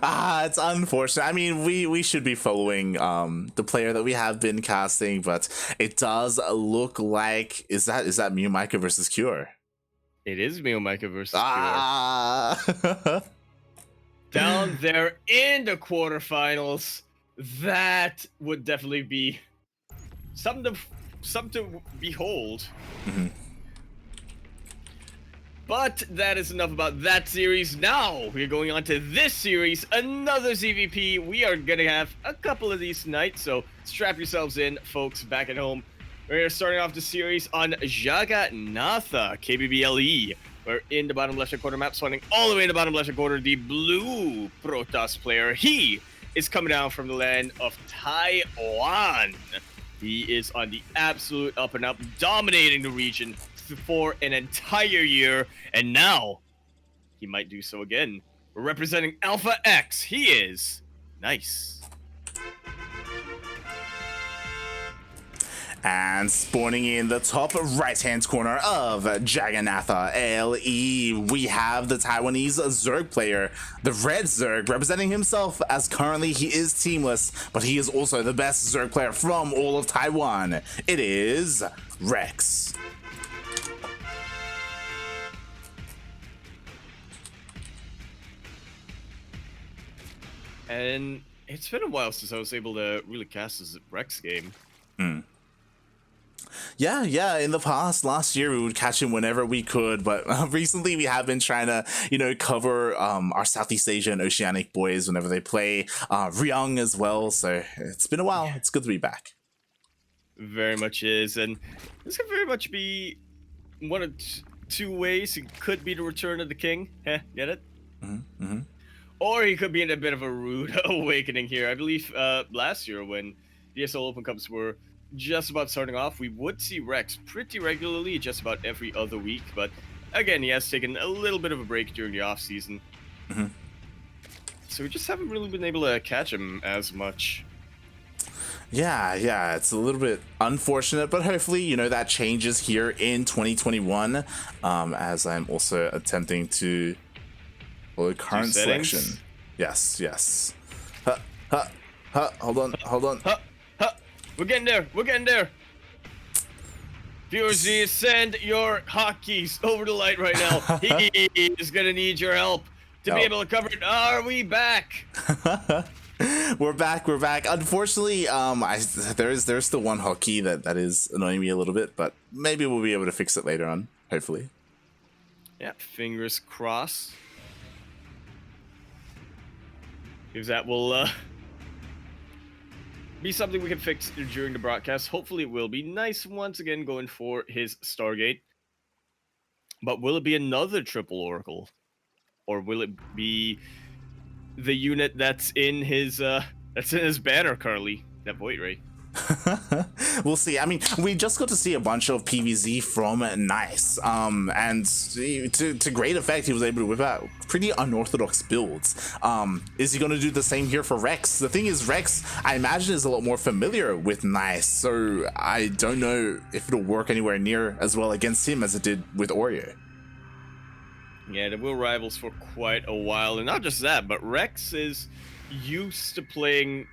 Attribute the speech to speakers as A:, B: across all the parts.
A: It's unfortunate. I mean, we should be following the player that we have been casting, but it does look like is that Mew Micah versus Cure?
B: It is Mew Micah versus
A: Ah.
B: down there in the quarterfinals. That would definitely be something to behold.
A: Mm-hmm.
B: But that is enough about that series. Now we're going on to this series, another ZvP. We are gonna have a couple of these tonight, so strap yourselves in, folks, back at home. We're starting off the series on Jagannatha, KBBLE. We're in the bottom left-hand corner map, spawning all the way in the bottom left-hand corner, the blue Protoss player. He is coming down from the land of Taiwan. He is on the absolute up and up, dominating the region for an entire year, and now he might do so again. Representing Alpha X, he is Nice.
A: And spawning in the top right-hand corner of Jagannatha LE, we have the Taiwanese Zerg player, the red Zerg, representing himself as currently he is teamless, but he is also the best Zerg player from all of Taiwan. It is Rex.
B: And it's been a while since I was able to really cast this Rex game.
A: Yeah, in the past, last year, we would catch him whenever we could, but recently we have been trying to, cover our Southeast Asia and Oceanic boys whenever they play, Ryung as well, so it's been a while. It's good to be back.
B: Very much is, and this could very much be one of two ways. It could be the return of the king, get it?
A: Mm-hmm.
B: Or he could be in a bit of a rude awakening here. I believe last year when the ESL Open Cups were just about starting off, we would see Rex pretty regularly, just about every other week. But again, he has taken a little bit of a break during the off season.
A: Mm-hmm.
B: So we just haven't really been able to catch him as much.
A: Yeah, it's a little bit unfortunate, but hopefully, that changes here in 2021, as I'm also attempting to follow current selection. Yes. Hold on.
B: We're getting there. Viewers, you send your hotkeys over the light right now. He is gonna need your help to be able to cover it. Are we back?
A: We're back. Unfortunately, there's still one hotkey that is annoying me a little bit, but maybe we'll be able to fix it later on, hopefully.
B: Yeah, fingers crossed. Because that will be something we can fix during the broadcast. Hopefully it will be. Nice once again going for his Stargate. But will it be another triple Oracle? Or will it be the unit that's in his banner currently, that Void Ray?
A: We'll see. I mean, we just got to see a bunch of PvZ from Nice, and to great effect, he was able to whip out pretty unorthodox builds. Is he going to do the same here for Rex? The thing is, Rex, I imagine, is a lot more familiar with Nice, so I don't know if it'll work anywhere near as well against him as it did with Oreo.
B: Yeah, they will rivals for quite a while, and not just that, but Rex is used to playing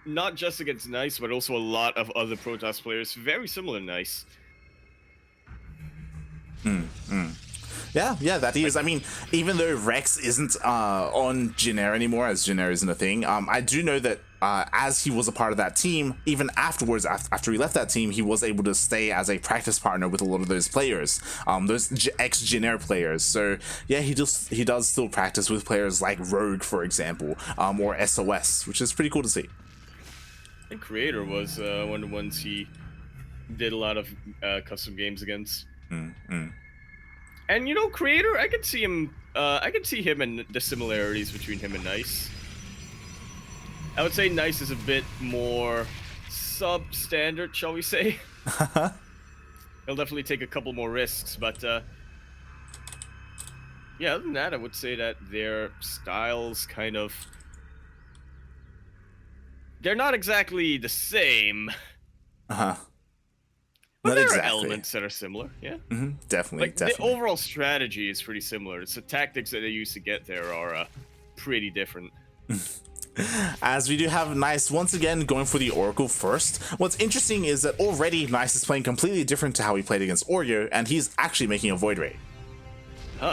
B: not just against Nice, but also a lot of other Protoss players very similar to Nice.
A: Yeah, that is. I mean, even though Rex isn't on Jinair anymore, as Jinair isn't a thing, I do know that as he was a part of that team, even afterwards, after he left that team, he was able to stay as a practice partner with a lot of those players, those ex-Jinair players. So yeah, he does still practice with players like Rogue, for example, or SOS, which is pretty cool to see.
B: I think Creator was one of the ones he did a lot of custom games against. And Creator, I could see him. I could see him and the similarities between him and Nice. I would say Nice is a bit more substandard, shall we say? He'll definitely take a couple more risks, but yeah. Other than that, I would say that their styles kind of. They're not exactly the same. But
A: Not
B: there
A: exactly.
B: are elements that are similar, yeah.
A: Definitely.
B: The overall strategy is pretty similar. It's the tactics that they use to get there are pretty different.
A: As we do have Nice once again going for the Oracle first. What's interesting is that already Nice is playing completely different to how he played against Oreo, and he's actually making a Void Ray.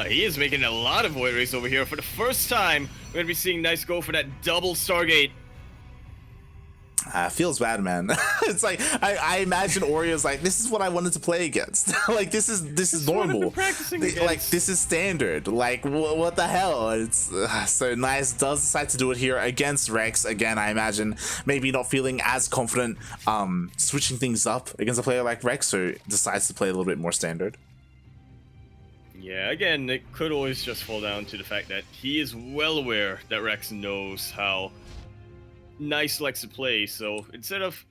B: He is making a lot of Void Rays over here. For the first time, we're going to be seeing Nice go for that double Stargate.
A: Feels bad, man. It's like I imagine Oreo's like, this is what I wanted to play against. Like this is normal. Like this is standard. Like what the hell? It's so Nice does decide to do it here against Rex. Again, I imagine maybe not feeling as confident switching things up against a player like Rex, so decides to play a little bit more standard.
B: Yeah, again, it could always just fall down to the fact that he is well aware that Rex knows how Nice likes to play, so instead of...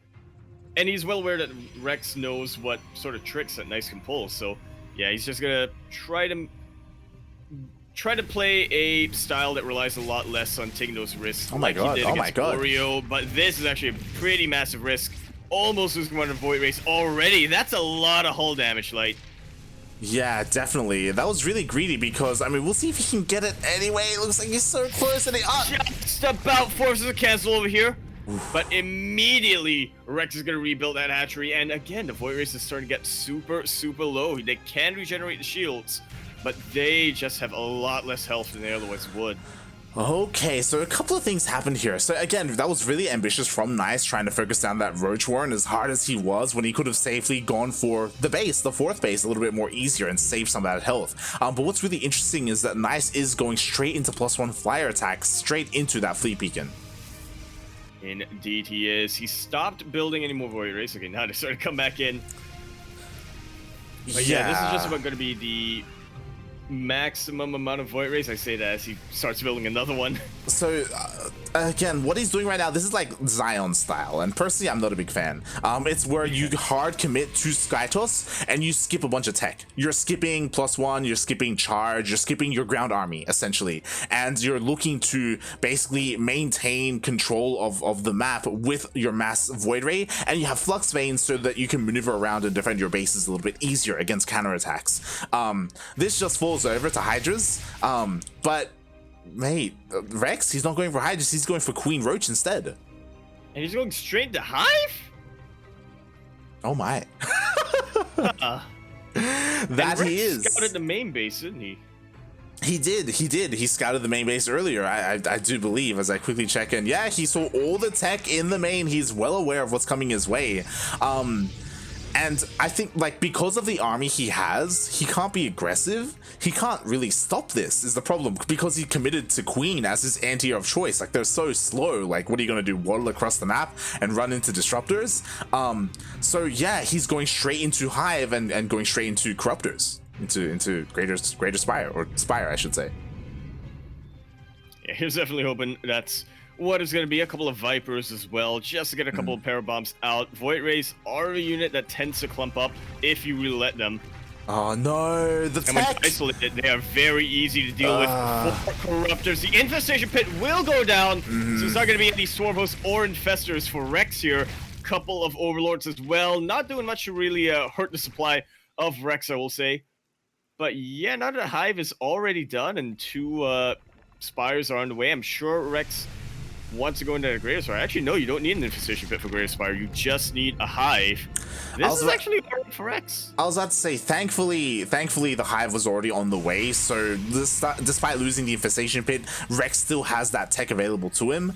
B: And he's well aware that Rex knows what sort of tricks that Nice can pull, so yeah, he's just gonna try to play a style that relies a lot less on taking those risks.
A: Oh my god, oh my god.
B: Oreo, but this is actually a pretty massive risk. Almost losing one of Void Rays already. That's a lot of hull damage, Light.
A: Yeah, definitely. That was really greedy because, I mean, we'll see if he can get it anyway. It looks like he's so close and he...
B: Just about forces a cancel over here. But immediately, Rex is going to rebuild that hatchery. And again, the Void Race is starting to get super, super low. They can regenerate the shields, but they just have a lot less health than they otherwise would.
A: Okay, so a couple of things happened here. So again, that was really ambitious from Nice, trying to focus down that Roach Warren as hard as he was when he could have safely gone for the base, the fourth base, a little bit more easier and save some of that health. But what's really interesting is that Nice is going straight into +1 flyer attacks, straight into that Fleet Beacon.
B: Indeed he is. He stopped building any more Void Race. Okay, now they started to come back in. But yeah, this is just about going to be the maximum amount of Void Rays. I say that as he starts building another one.
A: So again, what he's doing right now, this is like Zion style, and personally I'm not a big fan. It's where you hard commit to Skytos and you skip a bunch of tech. You're skipping +1, you're skipping charge, you're skipping your ground army essentially, and you're looking to basically maintain control of the map with your mass Void Ray, and you have Flux Veins so that you can maneuver around and defend your bases a little bit easier against counterattacks. This just falls over to Hydras, but mate, Rex, he's not going for Hydras, he's going for Queen Roach instead.
B: And he's going straight to Hive?
A: Oh my. That he is.
B: Scouted the main base, didn't he?
A: He did. He scouted the main base earlier, I do believe, as I quickly check in. Yeah, he saw all the tech in the main. He's well aware of what's coming his way. And I think, like, because of the army he has, he can't be aggressive. He can't really stop this, is the problem, because he committed to Queen as his anti-hero of choice. Like, they're so slow. Like, what are you going to do, waddle across the map and run into disruptors? So, yeah, he's going straight into Hive and going straight into Corruptors, into Greater Spire, or Spire, I should say.
B: Yeah, he's definitely hoping that's what is going to be. A couple of Vipers as well, just to get a couple of Parabombs out. Void Rays are a unit that tends to clump up if you really let them.
A: Oh no, the
B: and
A: tech!
B: When isolated, they are very easy to deal with. For Corruptors, the Infestation Pit will go down, so it's not going to be any Swarm Hosts or Infestors for Rex here. Couple of Overlords as well, not doing much to really hurt the supply of Rex, I will say. But yeah, now that the Hive is already done and 2 Spires are on the way, I'm sure Rex wants to go into the Greater Spire. Actually, no, you don't need an Infestation Pit for Greater Spire. You just need a Hive. This is actually hard for Rex.
A: I was about to say, thankfully, the Hive was already on the way, so despite losing the Infestation Pit, Rex still has that tech available to him.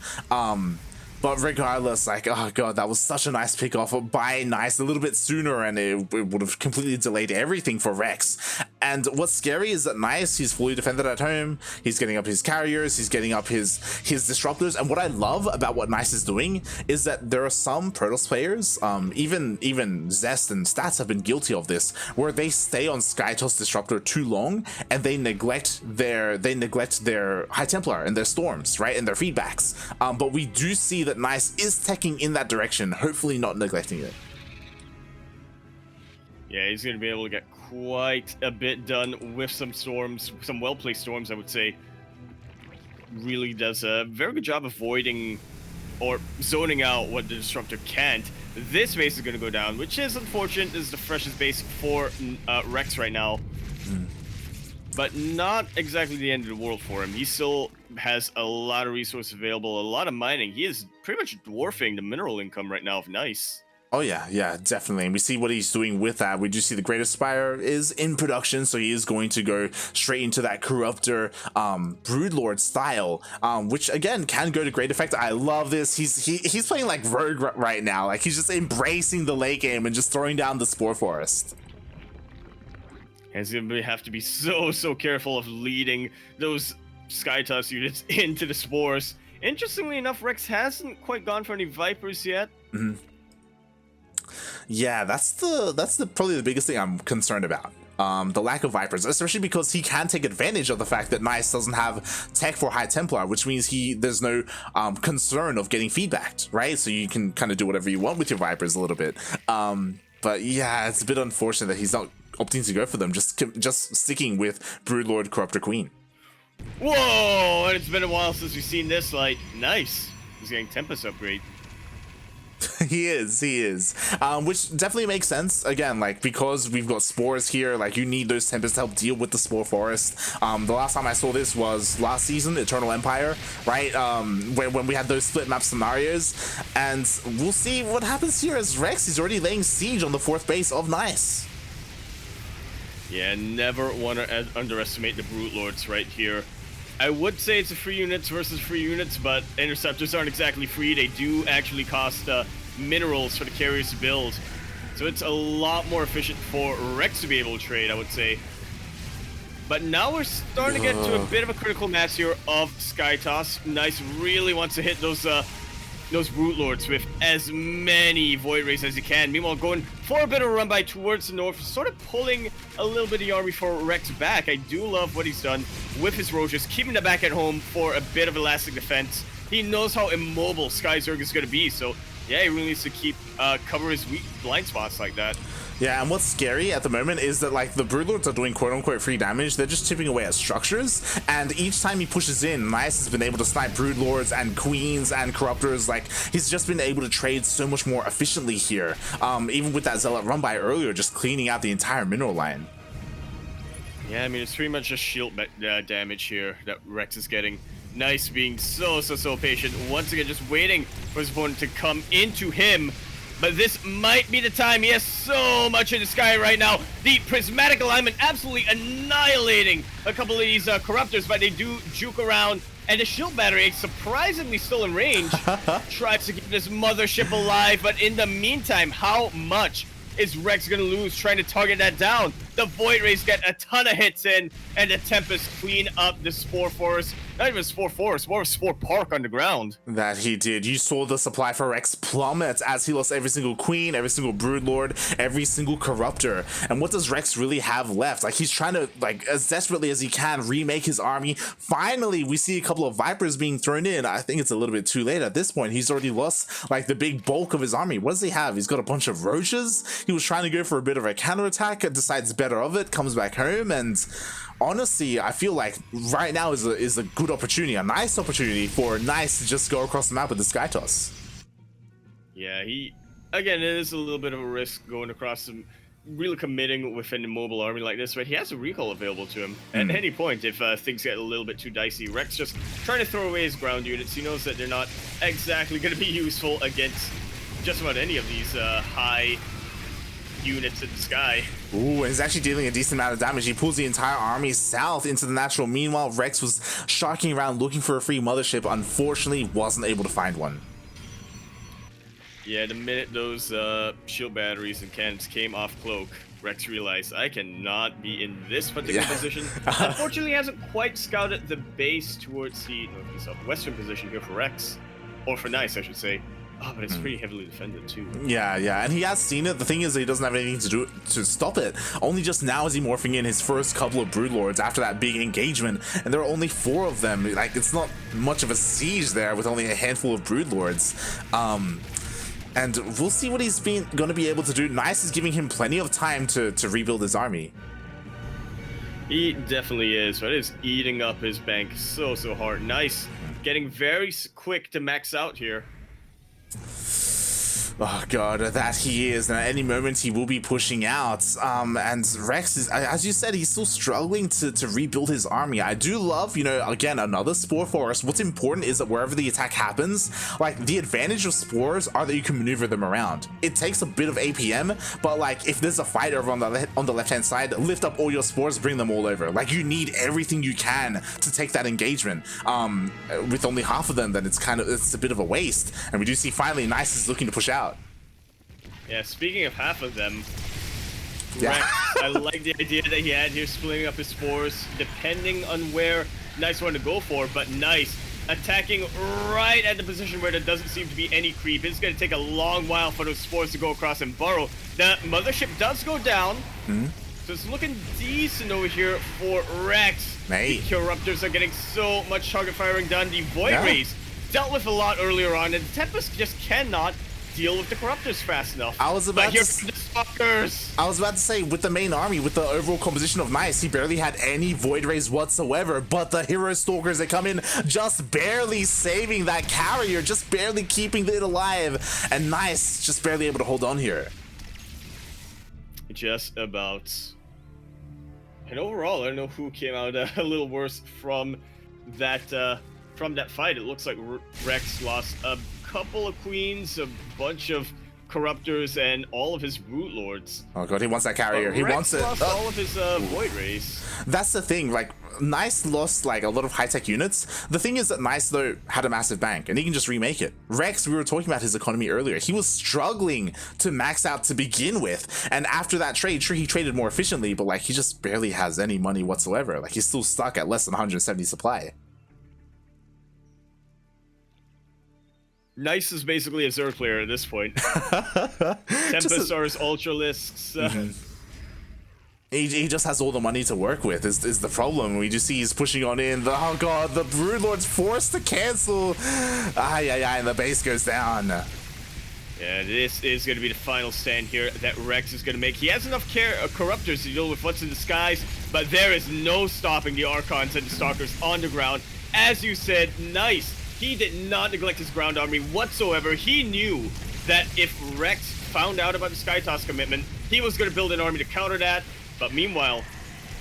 A: But regardless, like, oh god, that was such a nice pick off by Nice a little bit sooner, and it would have completely delayed everything for Rex. And what's scary is that Nice, he's fully defended at home, he's getting up his carriers, he's getting up his disruptors, and what I love about what Nice is doing is that there are some Protoss players, even Zest and Stats have been guilty of this, where they stay on Skytos Disruptor too long, and they neglect their High Templar and their Storms, right, and their feedbacks. But we do see that Nice is teching in that direction, hopefully not neglecting it.
B: Yeah, he's going to be able to get quite a bit done with some storms, some well-placed storms, I would say. Really does a very good job avoiding or zoning out what the Disruptor can't. This base is going to go down, which is unfortunate. This is the freshest base for Rex right now. But not exactly the end of the world for him. He's still has a lot of resources available, a lot of mining. He is pretty much dwarfing the mineral income right now of Nice.
A: Oh yeah, definitely. And we see what he's doing with that. We do see the Great Aspire is in production, so he is going to go straight into that Corruptor Broodlord style, which again can go to great effect. I love this. He's playing like Rogue right now. Like he's just embracing the late game and just throwing down the Spore Forest.
B: And he's gonna have to be so careful of leading those Skytoss units into the spores. Interestingly enough, Rex hasn't quite gone for any Vipers yet.
A: Mm-hmm. Yeah, that's probably the biggest thing I'm concerned about. The lack of Vipers, especially because he can take advantage of the fact that Nice doesn't have tech for High Templar, which means there's no concern of getting feedbacked, right? So you can kind of do whatever you want with your Vipers a little bit. But yeah, it's a bit unfortunate that he's not opting to go for them, just sticking with Broodlord Corruptor Queen.
B: Whoa! And it's been a while since we've seen this light. Nice. He's getting Tempest upgrade.
A: He is, which definitely makes sense. Again, like because we've got spores here, like you need those Tempests to help deal with the Spore Forest. The last time I saw this was last season, Eternal Empire, right? When we had those split map scenarios, and we'll see what happens here as Rex is already laying siege on the 4th base of Nice.
B: Yeah, never want to underestimate the Brute Lords right here. I would say it's a free units versus free units, but interceptors aren't exactly free. They do actually cost minerals for the carriers to build. So it's a lot more efficient for Rex to be able to trade, I would say. But now we're starting to get to a bit of a critical mass here of Skytoss. Nice really wants to hit those Brute Lords with as many Void Rays as he can. Meanwhile, going for a bit of a run by towards the north, sort of pulling a little bit of the army for Rex back. I do love what he's done with his Roaches, keeping them back at home for a bit of elastic defense. He knows how immobile Skyzerg is going to be, so yeah, he really needs to keep cover his weak blind spots like that.
A: Yeah, and what's scary at the moment is that like the Broodlords are doing quote-unquote free damage. They're just chipping away at structures, and each time he pushes in, Nice has been able to snipe Broodlords and Queens and Corruptors. Like he's just been able to trade so much more efficiently here. Even with that Zealot run by earlier, just cleaning out the entire mineral line.
B: Yeah, I mean it's pretty much just shield damage here that Rex is getting. Nice being so patient. Once again, just waiting for his opponent to come into him. But this might be the time. He has so much in the sky right now. The prismatic alignment absolutely annihilating a couple of these Corruptors, but they do juke around. And the shield battery, surprisingly still in range, tries to keep this mothership alive. But in the meantime, how much is Rex going to lose trying to target that down? The Void Rays get a ton of hits in, and the Tempest clean up the Spore Forest. Not even Spore Forest, more of Spore Park on the ground.
A: That he did. You saw the supply for Rex plummet as he lost every single Queen, every single Broodlord, every single Corruptor. And what does Rex really have left? Like he's trying to, like as desperately as he can, remake his army. Finally, we see a couple of Vipers being thrown in. I think it's a little bit too late at this point. He's already lost like the big bulk of his army. What does he have? He's got a bunch of Roaches. He was trying to go for a bit of a counterattack, decides better of it, comes back home, and honestly, I feel like right now is a good opportunity, a nice opportunity for Nice to just go across the map with the Skytoss.
B: Yeah, again, it is a little bit of a risk going across some, really committing with an immobile army like this, but he has a recall available to him at any point if things get a little bit too dicey. Rex just trying to throw away his ground units. He knows that they're not exactly going to be useful against just about any of these high units in the sky.
A: Ooh, he's actually dealing a decent amount of damage. He pulls the entire army south into the natural. Meanwhile, Rex was sharking around looking for a free mothership. Unfortunately, wasn't able to find one.
B: Yeah, the minute those shield batteries and cannons came off Cloak, Rex realized I cannot be in this particular position. Unfortunately, he hasn't quite scouted the base towards the northeast southwestern position here for Rex. Or for Nice, I should say. Oh, but it's pretty heavily defended too.
A: Yeah, and he has seen it. The thing is that he doesn't have anything to do to stop it. Only just now is he morphing in his first couple of Broodlords after that big engagement, and there are only 4 of them. Like, it's not much of a siege there with only a handful of Broodlords. And we'll see what he's going to be able to do. Nice is giving him plenty of time to rebuild his army.
B: He definitely is, but it's eating up his bank so hard. Nice, getting very quick to max out here.
A: Oh god, that he is, and at any moment he will be pushing out. And Rex is, as you said, he's still struggling to rebuild his army. I do love, you know, again, another spore forest. What's important is that wherever the attack happens, like, the advantage of spores are that you can maneuver them around. It takes a bit of APM, but like, if there's a fight over on the left-hand side, lift up all your spores, bring them all over. Like, you need everything you can to take that engagement. With only half of them, then it's a bit of a waste. And we do see finally Nice is looking to push out.
B: Yeah, speaking of half of them,
A: yeah.
B: Rex, I like the idea that he had here, splitting up his spores, depending on where Nice wanted to go for, but Nice attacking right at the position where there doesn't seem to be any creep. It's going to take a long while for those spores to go across and burrow. The mothership does go down, so it's looking decent over here for Rex.
A: Mate.
B: The Corruptors are getting so much target firing done. The Void Rays dealt with a lot earlier on, and Tempest just cannot deal with the Corruptors fast enough.
A: I was about
B: to
A: say, with the main army, with the overall composition of Nice, he barely had any Void Rays whatsoever, but the Hero Stalkers that come in just barely saving that carrier, just barely keeping it alive, and Nice just barely able to hold on here.
B: Just about. And overall, I don't know who came out a little worse from that fight. It looks like Rex lost a couple of queens, a bunch of Corruptors, and all of his Root Lords.
A: Oh god, he wants that carrier. He wants it.
B: Lost all of his Void Rays.
A: That's the thing, like, Nice lost like a lot of high-tech units. The thing is that Nice, though, had a massive bank, and he can just remake it. Rex, we were talking about his economy earlier. He was struggling to max out to begin with, and after that trade, sure, he traded more efficiently, but like, he just barely has any money whatsoever. Like, he's still stuck at less than 170 supply.
B: Nice is basically a Zerg player at this point. Tempest are his Ultralisks.
A: He just has all the money to work with, is the problem. We just see he's pushing on in. Oh god, the Brood Lord's forced to cancel. And the base goes down.
B: Yeah, this is going to be the final stand here that Rex is going to make. He has enough Corruptors to deal with what's in the skies, but there is no stopping the Archons and the Stalkers on the ground. As you said, Nice. He did not neglect his ground army whatsoever. He knew that if Rex found out about the Skytoss commitment, he was going to build an army to counter that. But meanwhile,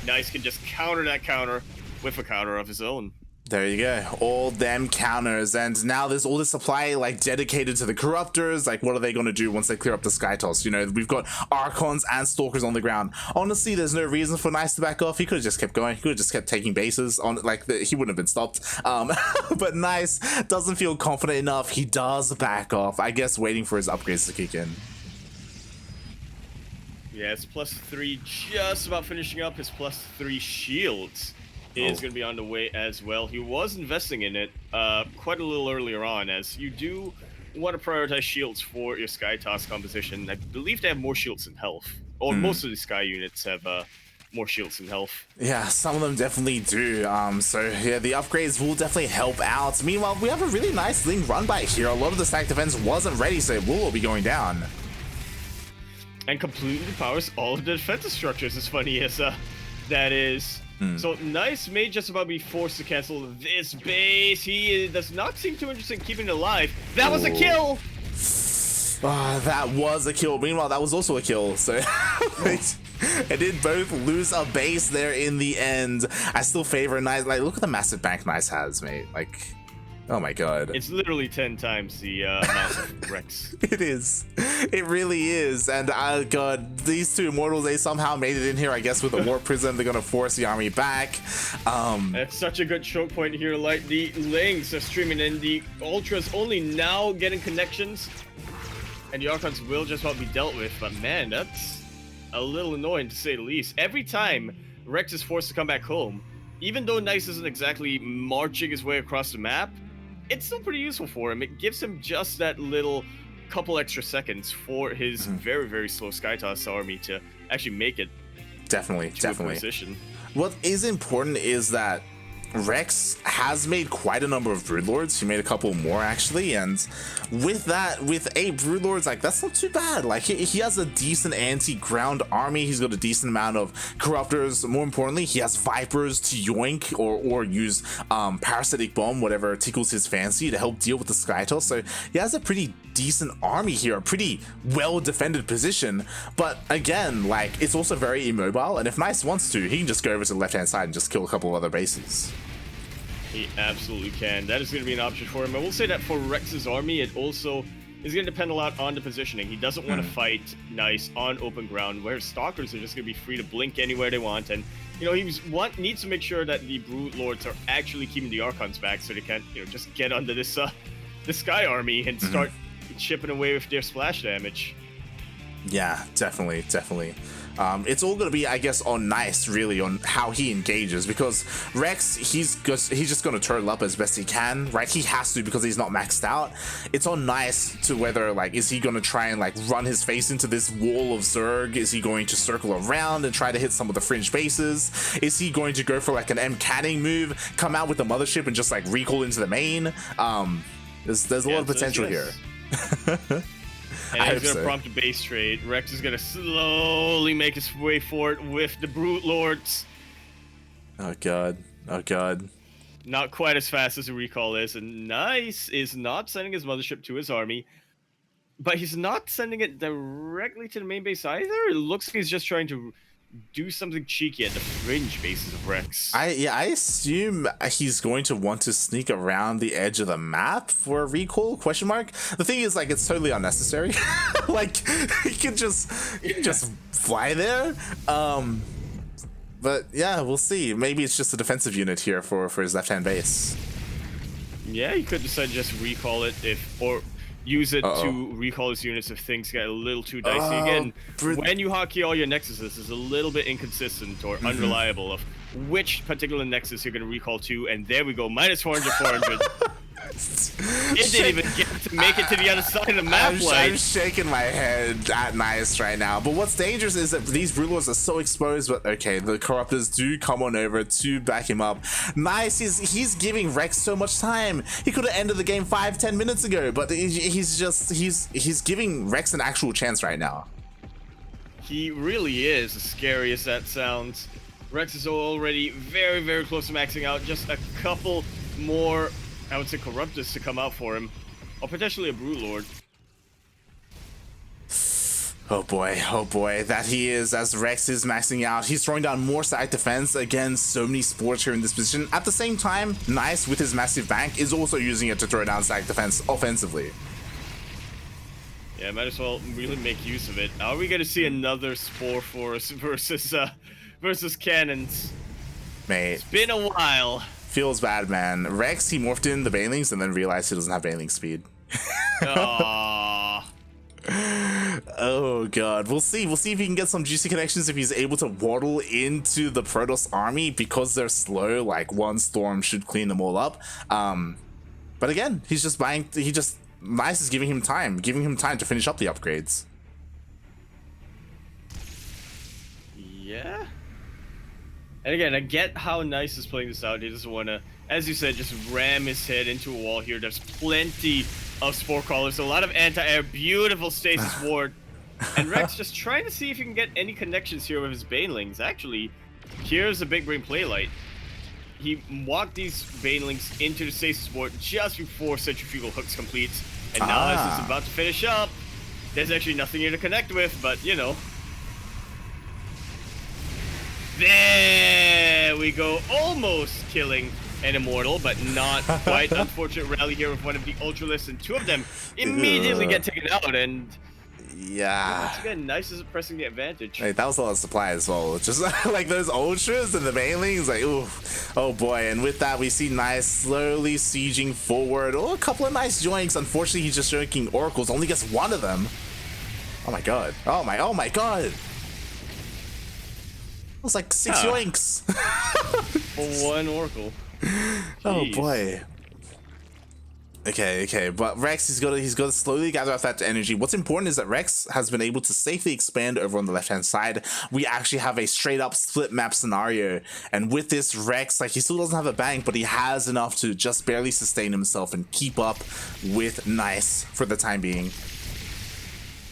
B: Nice can just counter that counter with a counter of his own.
A: There you go, all them counters, and now there's all this supply like dedicated to the Corruptors. Like, what are they going to do once they clear up the Skytoss? You know, we've got Archons and Stalkers on the ground. Honestly, there's no reason for Nice to back off. He could have just kept going. He could have just kept taking bases on, like, he wouldn't have been stopped. But Nice doesn't feel confident enough. He does back off, I guess, waiting for his upgrades to kick in.
B: Yeah, it's +3, just about finishing up. His +3 shields is going to be on the way as well. He was investing in it quite a little earlier on, as you do want to prioritize shields for your Skytoss composition. I believe they have more shields than health, or most of the Sky units have more shields than health.
A: Yeah, some of them definitely do. So yeah, the upgrades will definitely help out. Meanwhile, we have a really nice Ling run by here. A lot of the stack defense wasn't ready, so it will all be going down.
B: And completely powers all of the defensive structures, as funny as that is. So Nice may just about be forced to cancel this base. He does not seem too interested in keeping it alive. That was a kill!
A: That was a kill. Meanwhile, that was also a kill. So it did both lose a base there in the end. I still favor Nice. Like, look at the massive bank Nice has, mate. Like, oh my god.
B: It's literally 10 times the amount of Rex.
A: It is. It really is. And god, these two Immortals, they somehow made it in here, I guess, with a Warp Prism. They're gonna force the army back.
B: That's such a good choke point here. Like, the Lings are streaming in. The Ultras only now getting connections. And the Archons will just about be dealt with. But man, that's a little annoying to say the least. Every time Rex is forced to come back home, even though Nice isn't exactly marching his way across the map, it's still pretty useful for him. It gives him just that little couple extra seconds for his very, very slow Skytoss army to actually make it
A: definitely
B: to a position.
A: What is important is that Rex has made quite a number of Broodlords. He made a couple more actually, and with that, with 8 Broodlords, like that's not too bad. Like he has a decent anti-ground army. He's got a decent amount of Corruptors. More importantly, he has Vipers to yoink or use Parasitic Bomb, whatever tickles his fancy, to help deal with the Skytoss. So he has a pretty decent army here, a pretty well defended position. But again, like it's also very immobile, and if Nice wants to, he can just go over to the left hand side and just kill a couple of other bases.
B: He absolutely can. That is going to be an option for him. I will say that for Rex's army, it also is going to depend a lot on the positioning. He doesn't want to fight Nice on open ground, where Stalkers are just going to be free to blink anywhere they want. And, you know, he needs to make sure that the Brood Lords are actually keeping the Archons back so they can't, you know, just get under this Sky army and start chipping away with their splash damage.
A: Yeah, definitely. It's all going to be, I guess, on Nice, really, on how he engages, because Rex, he's just going to turtle up as best he can, right? He has to, because he's not maxed out. It's on Nice to whether, like, is he going to try and, like, run his face into this wall of Zerg? Is he going to circle around and try to hit some of the fringe bases? Is he going to go for, like, an M-canning move, come out with the mothership and just, like, recall into the main? There's a lot of potential here.
B: And he's going to prompt a base trade. Rex is going to slowly make his way forward with the Brute Lords.
A: Oh god.
B: Not quite as fast as the recall is. And Nice is not sending his mothership to his army. But he's not sending it directly to the main base either. It looks like he's just trying to do something cheeky at the fringe bases of Rex.
A: I assume he's going to want to sneak around the edge of the map for a recall, question mark. The thing is, like, it's totally unnecessary. Like, he can just fly there. But yeah, we'll see. Maybe it's just a defensive unit here for his left-hand base.
B: Yeah, he could decide to just recall it or use it to recall his units if things get a little too dicey. Again, when you hotkey all your nexuses, is a little bit inconsistent or unreliable of which particular nexus you're going to recall to, and there we go, minus 400, 400. It didn't even get to make it to the other side of the map.
A: I'm shaking my head at Nice right now. But what's dangerous is that these Broodlords are so exposed. But okay, the Corruptors do come on over to back him up. Nice, he's giving Rex so much time. He could have ended the game 5-10 minutes ago, but he's giving Rex an actual chance right now.
B: He really is, as scary as that sounds. Rex is already very, very close to maxing out. Just a couple more, I would say, Corruptors to come out for him, or potentially a Brood Lord.
A: Oh boy, that he is, as Rex is maxing out. He's throwing down more side defense. Again, so many sports here in this position. At the same time, Nice, with his massive bank, is also using it to throw down side defense offensively.
B: Yeah, might as well really make use of it. Are we going to see another Spore Force versus Cannons?
A: Mate.
B: It's been a while.
A: Feels bad, man. Rex, he morphed in the Banelings and then realized he doesn't have Baneling speed.
B: Aww.
A: Oh god, we'll see if he can get some juicy connections, if he's able to waddle into the Protoss army, because they're slow. Like, one storm should clean them all up. But again, he's just buying. Nice is giving him time to finish up the upgrades.
B: Yeah. And again, I get how Nice is playing this out. He doesn't want to, as you said, just ram his head into a wall here. There's plenty of Spore Crawlers, a lot of anti-air, beautiful stasis ward. And Rex just trying to see if he can get any connections here with his Banelings. Actually, here's a big brain playlight. He walked these Banelings into the stasis ward just before Centrifugal Hooks completes. And now as it's about to finish up, there's actually nothing here to connect with, but you know. There we go, almost killing an Immortal, but not quite. Unfortunate rally here with one of the Ultralisks, and two of them immediately get taken out, and
A: yeah.
B: once again, Nice is pressing the advantage.
A: Hey, that was a lot of supply as well. Just like those Ultras and the Banelings, like, ooh, oh boy. And with that, we see Nice slowly sieging forward. Oh, a couple of nice joinks. Unfortunately, he's just joinking Oracles, only gets one of them. Oh my god. Oh my god. It was like 6 yoinks.
B: For one Oracle.
A: Oh boy. Okay, but Rex, he's got to slowly gather up that energy. What's important is that Rex has been able to safely expand over on the left-hand side. We actually have a straight-up split map scenario, and with this, Rex, like, he still doesn't have a bank, but he has enough to just barely sustain himself and keep up with Nice for the time being.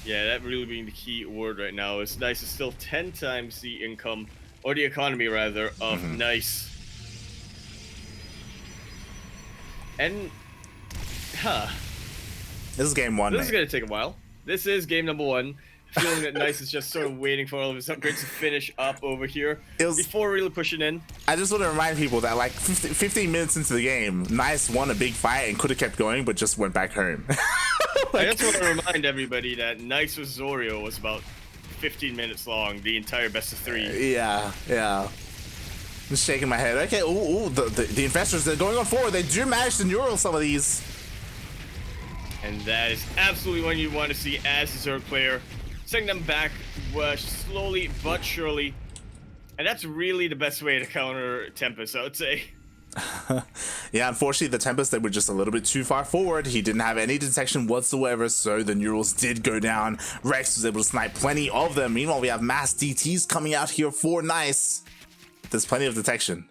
B: Yeah, that really being the key word right now is Nice is still 10 times the income, or the economy rather, of Nice. And
A: this is game one.
B: This is gonna take a while. This is game number one. Feeling that Nice is just sort of waiting for all of his upgrades to finish up over here before really pushing in.
A: I just want to remind people that like 15 minutes into the game, Nice won a big fight and could have kept going, but just went back home.
B: I just want to remind everybody that Nice vs Zorio was about 15 minutes long, the entire best of 3.
A: Yeah. Just shaking my head. Okay, the investors, they're going on forward. They do manage to neural some of these.
B: And that is absolutely what you want to see as a Zerg player. Sending them back slowly but surely. And that's really the best way to counter Tempest, I would say.
A: Yeah, unfortunately, the Tempest, they were just a little bit too far forward. He didn't have any detection whatsoever, so the neurals did go down. Rex was able to snipe plenty of them. Meanwhile, we have mass DTs coming out here for Nice. There's plenty of detection.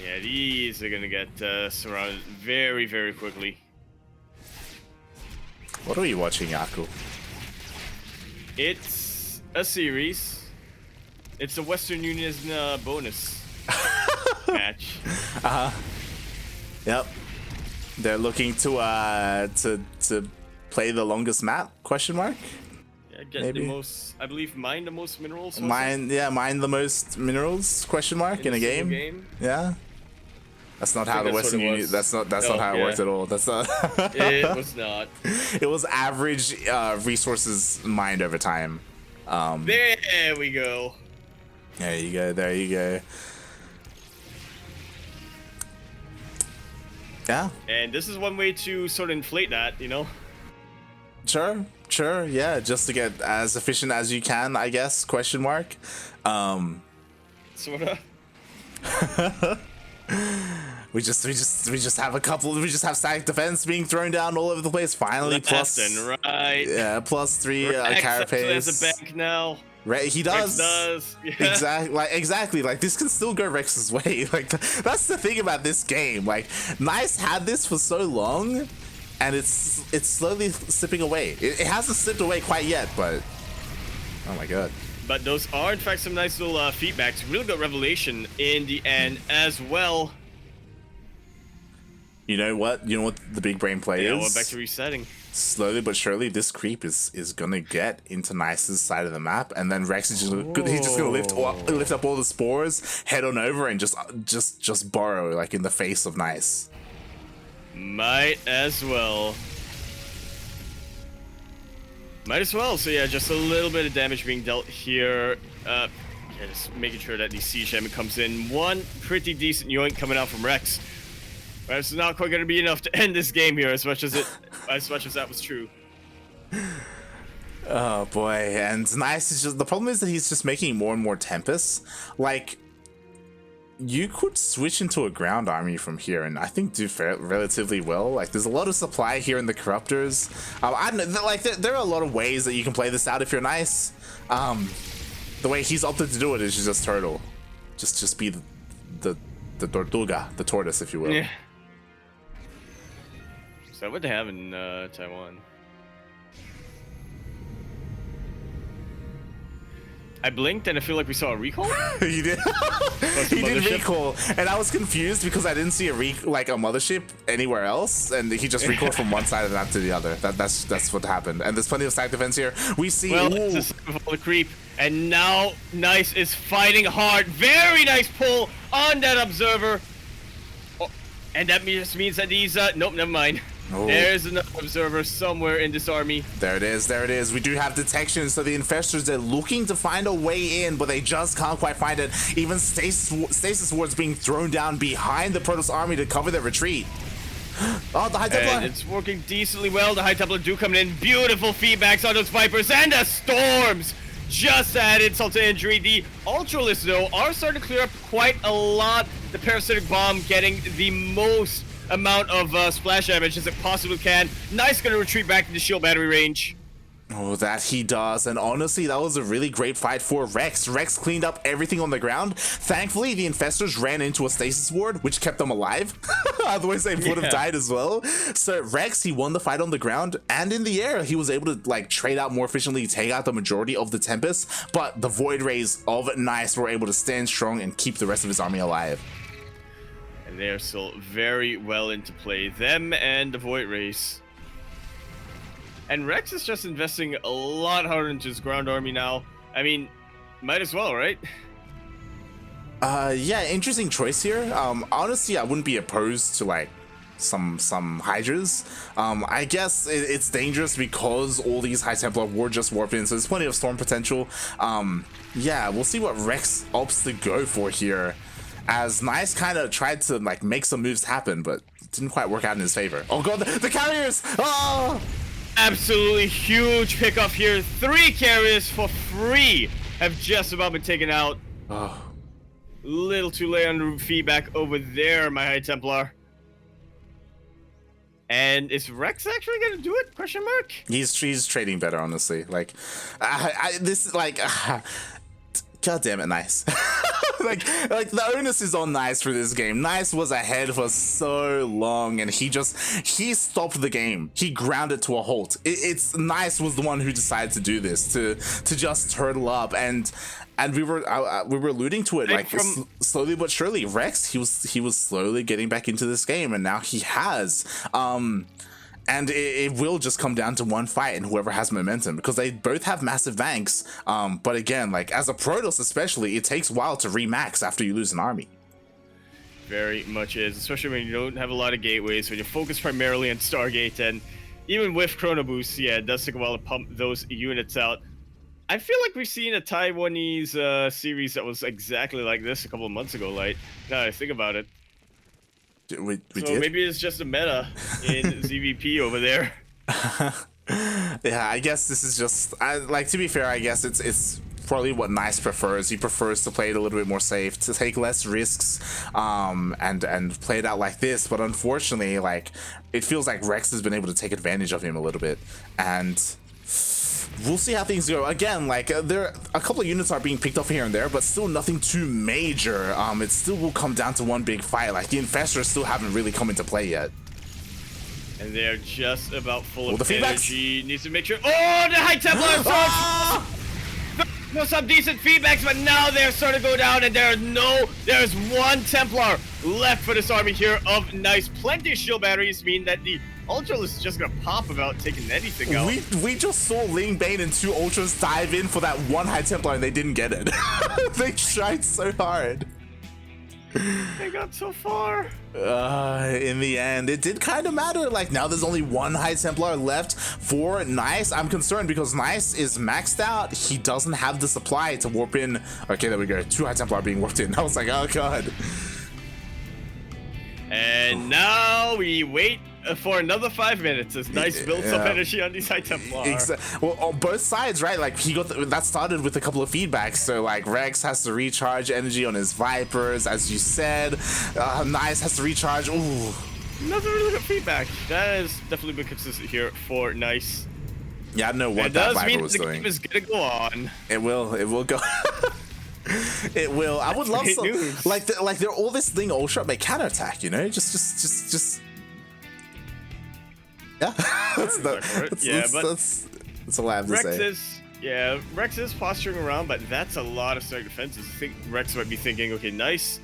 B: Yeah, these are gonna get surrounded very, very quickly.
A: What are you watching, Yaku?
B: It's a series. It's a Western Union bonus match.
A: Yep. They're looking to play the longest map? Question mark.
B: Yeah, get
A: Maybe.
B: the most. I believe mine the most minerals.
A: Mine the most minerals? Question mark in a game. Yeah. That's not how the Western Union. That's not how it worked at all. That's not.
B: It was not.
A: It was average resources mined over time.
B: There we go.
A: There you go. Yeah.
B: And this is one way to sort of inflate that, you know.
A: Sure. Yeah, just to get as efficient as you can, I guess. Question mark.
B: Sorta.
A: We just have a couple. We just have static defense being thrown down all over the place. Finally,
B: Left
A: plus
B: and right.
A: Yeah, +3 carapace.
B: Has a bank now.
A: Right, he does.
B: Rex does. Yeah.
A: Exactly. Like, this can still go Rex's way. Like, that's the thing about this game. Like, Nice had this for so long, and it's slowly slipping away. It hasn't slipped away quite yet, but oh my god.
B: But those are in fact some nice little feedbacks. Really good revelation in the end as well.
A: You know what the big brain play is?
B: Yeah, we're back to resetting.
A: Slowly but surely, this creep is gonna get into Nice's side of the map, and then Rex is he's just gonna lift up all the spores, head on over, and just burrow like in the face of Nice.
B: Might as well. So yeah, just a little bit of damage being dealt here. Yeah, just making sure that the siege damage comes in. One pretty decent yoink coming out from Rex. But it's not quite going to be enough to end this game here, as much as that was true.
A: Oh boy, and Nice is just, the problem is that he's just making more and more Tempests. Like, you could switch into a ground army from here and I think do relatively well. Like, there's a lot of supply here in the Corruptors. I don't know, like, there are a lot of ways that you can play this out if you're Nice. The way he's opted to do it is just turtle. Just be the tortuga, the tortoise, if you will.
B: Yeah. So what they have in Taiwan? I blinked and I feel like we saw a recall.
A: He did. He did recall, and I was confused because I didn't see a mothership anywhere else, and he just recalled from one side of the map to the other. That's what happened. And there's plenty of stack defense here. We see.
B: Well, it's the creep, and now Nice is fighting hard. Very nice pull on that observer, and that just means that these. Nope, never mind. Oh. There's another observer somewhere in this army.
A: There it is. We do have detection, so the infestors, they're looking to find a way in, but they just can't quite find it. Even stasis wards being thrown down behind the Protoss army to cover their retreat. Oh, the High Templar.
B: And it's working decently well. The High Templar do come in. Beautiful feedbacks on those Vipers and the Storms. just add insult to injury. The Ultralists, though, are starting to clear up quite a lot. The Parasitic Bomb getting the most amount of splash damage as it possibly can. Nice gonna retreat back into shield battery range.
A: Oh, that he does. And honestly, that was a really great fight for Rex. Rex cleaned up everything on the ground. Thankfully, the Infestors ran into a stasis ward, which kept them alive. Otherwise, they would have died as well. So Rex, he won the fight on the ground and in the air. He was able to like trade out more efficiently, take out the majority of the Tempest. But the Void Rays of Nice were able to stand strong and keep the rest of his army alive.
B: And they are still very well into play. Them and the Void Rays. And Rex is just investing a lot harder into his ground army now. I mean, might as well, right?
A: Yeah, interesting choice here. Honestly, I wouldn't be opposed to like some Hydras. I guess it's dangerous because all these High Templar were just warped in, so there's plenty of storm potential. Yeah, we'll see what Rex opts to go for here, as Nice kind of tried to like make some moves happen, but it didn't quite work out in his favor. Oh god, the carriers! Oh!
B: Absolutely huge pickoff here. 3 carriers for free have just about been taken out.
A: Oh.
B: Little too late on the feedback over there, my High Templar. And is Rex actually gonna do it? Question mark.
A: He's trading better, honestly. Like, this like, god damn it, Nice. like the onus is on Nice for this game. Nice was ahead for so long, and he stopped the game. He ground it to a halt. It's Nice was the one who decided to do this, to just turtle up, and we were alluding to it like slowly but surely. Rex, he was slowly getting back into this game, and now he has. And it will just come down to one fight and whoever has momentum, because they both have massive banks. But again, like as a Protoss especially, it takes a while to remax after you lose an army.
B: Very much is, especially when you don't have a lot of gateways, when you're focused primarily on Stargate, and even with Chrono Boost, yeah, it does take a while to pump those units out. I feel like we've seen a Taiwanese series that was exactly like this a couple of months ago, Light. Now that I think about it.
A: We
B: so
A: did?
B: Maybe it's just a meta in ZvP over there.
A: Yeah, I guess this is just like, to be fair, I guess it's probably what Nice prefers. He prefers to play it a little bit more safe, to take less risks, and play it out like this. But unfortunately, like, it feels like Rex has been able to take advantage of him a little bit, and we'll see how things go. Again, like, there a couple of units are being picked up here and there, but still nothing too major. It still will come down to one big fight. Like, the Infestors still haven't really come into play yet.
B: And they're just about full of
A: the
B: energy. Needs to make sure. Oh, the High Templar! No, some decent feedbacks, but now they're starting to go down, and there's one Templar left for this army here of Nice. Plenty of shield batteries mean that the Ultralisk is just gonna pop without taking anything out.
A: We just saw Ling Bane and 2 Ultras dive in for that one High Templar, and they didn't get it. They tried so hard.
B: They got so far.
A: In the end, it did kind of matter. Like, now there's only one High Templar left for Nice. I'm concerned because Nice is maxed out. He doesn't have the supply to warp in. Okay, there we go. 2 High Templar being warped in. I was like, oh god.
B: And now we wait for another 5 minutes as Nice builds up energy on these High Templar.
A: Well, on both sides, right? Like, he got that started with a couple of feedbacks. So like, Rex has to recharge energy on his Vipers, as you said. Nice has to recharge. Ooh,
B: another really good feedback. That has definitely been consistent here for Nice.
A: Yeah, I don't know what that Viper was doing.
B: It does mean the game is gonna go on.
A: It will go. It will. I would love some
B: news.
A: like they're all this thing ultra may counterattack, you know? Just yeah. That's all I have to say.
B: Rex is posturing around, but that's a lot of starting defenses. I think Rex might be thinking, okay, Nice.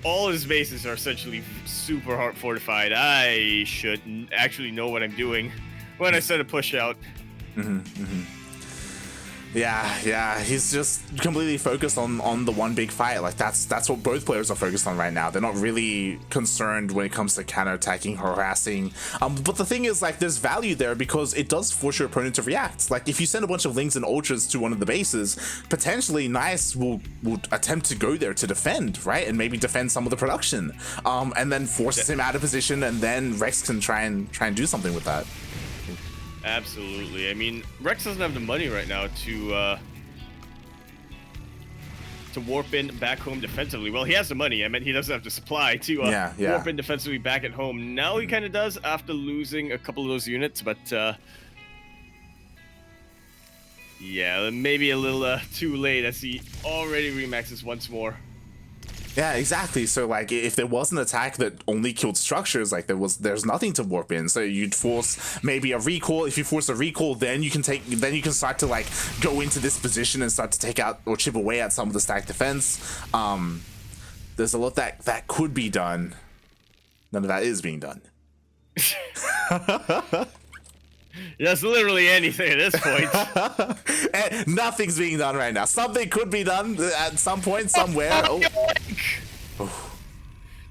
B: All his bases are essentially super hard fortified. I should actually know what I'm doing when I set a push out.
A: Yeah, he's just completely focused on the one big fight. Like, that's what both players are focused on right now. They're not really concerned when it comes to counterattacking, harassing. But the thing is, like, there's value there because it does force your opponent to react. Like, if you send a bunch of Lings and Ultras to one of the bases, potentially Nice will attempt to go there to defend, right? And maybe defend some of the production. And then forces him out of position, and then Rex can try and do something with that.
B: Absolutely. I mean, Rex doesn't have the money right now to to warp in back home defensively. Well, he has the money. I mean, he doesn't have the supply to warp in defensively back at home. Now he kind of does after losing a couple of those units, but yeah, maybe a little too late as he already remaxes once more.
A: Yeah, exactly. So like, if there was an attack that only killed structures, like there's nothing to warp in. So you'd force maybe a recall. If you force a recall, then you can start to like go into this position and start to take out or chip away at some of the stack defense. There's a lot that could be done. None of that is being done.
B: Yes, literally anything at this point.
A: And nothing's being done right now. Something could be done at some point, somewhere.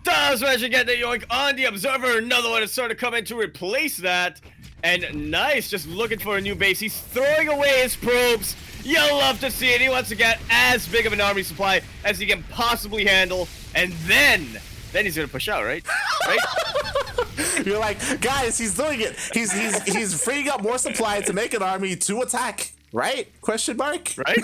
B: Does manage to get the yoink on the observer. Another one is starting to come in to replace that. And nice, just looking for a new base. He's throwing away his probes. You'll love to see it. He wants to get as big of an army supply as he can possibly handle. And then he's gonna push out, right? Right?
A: You're like, guys, he's doing it. He's freeing up more supply to make an army to attack, right? Question mark?
B: Right?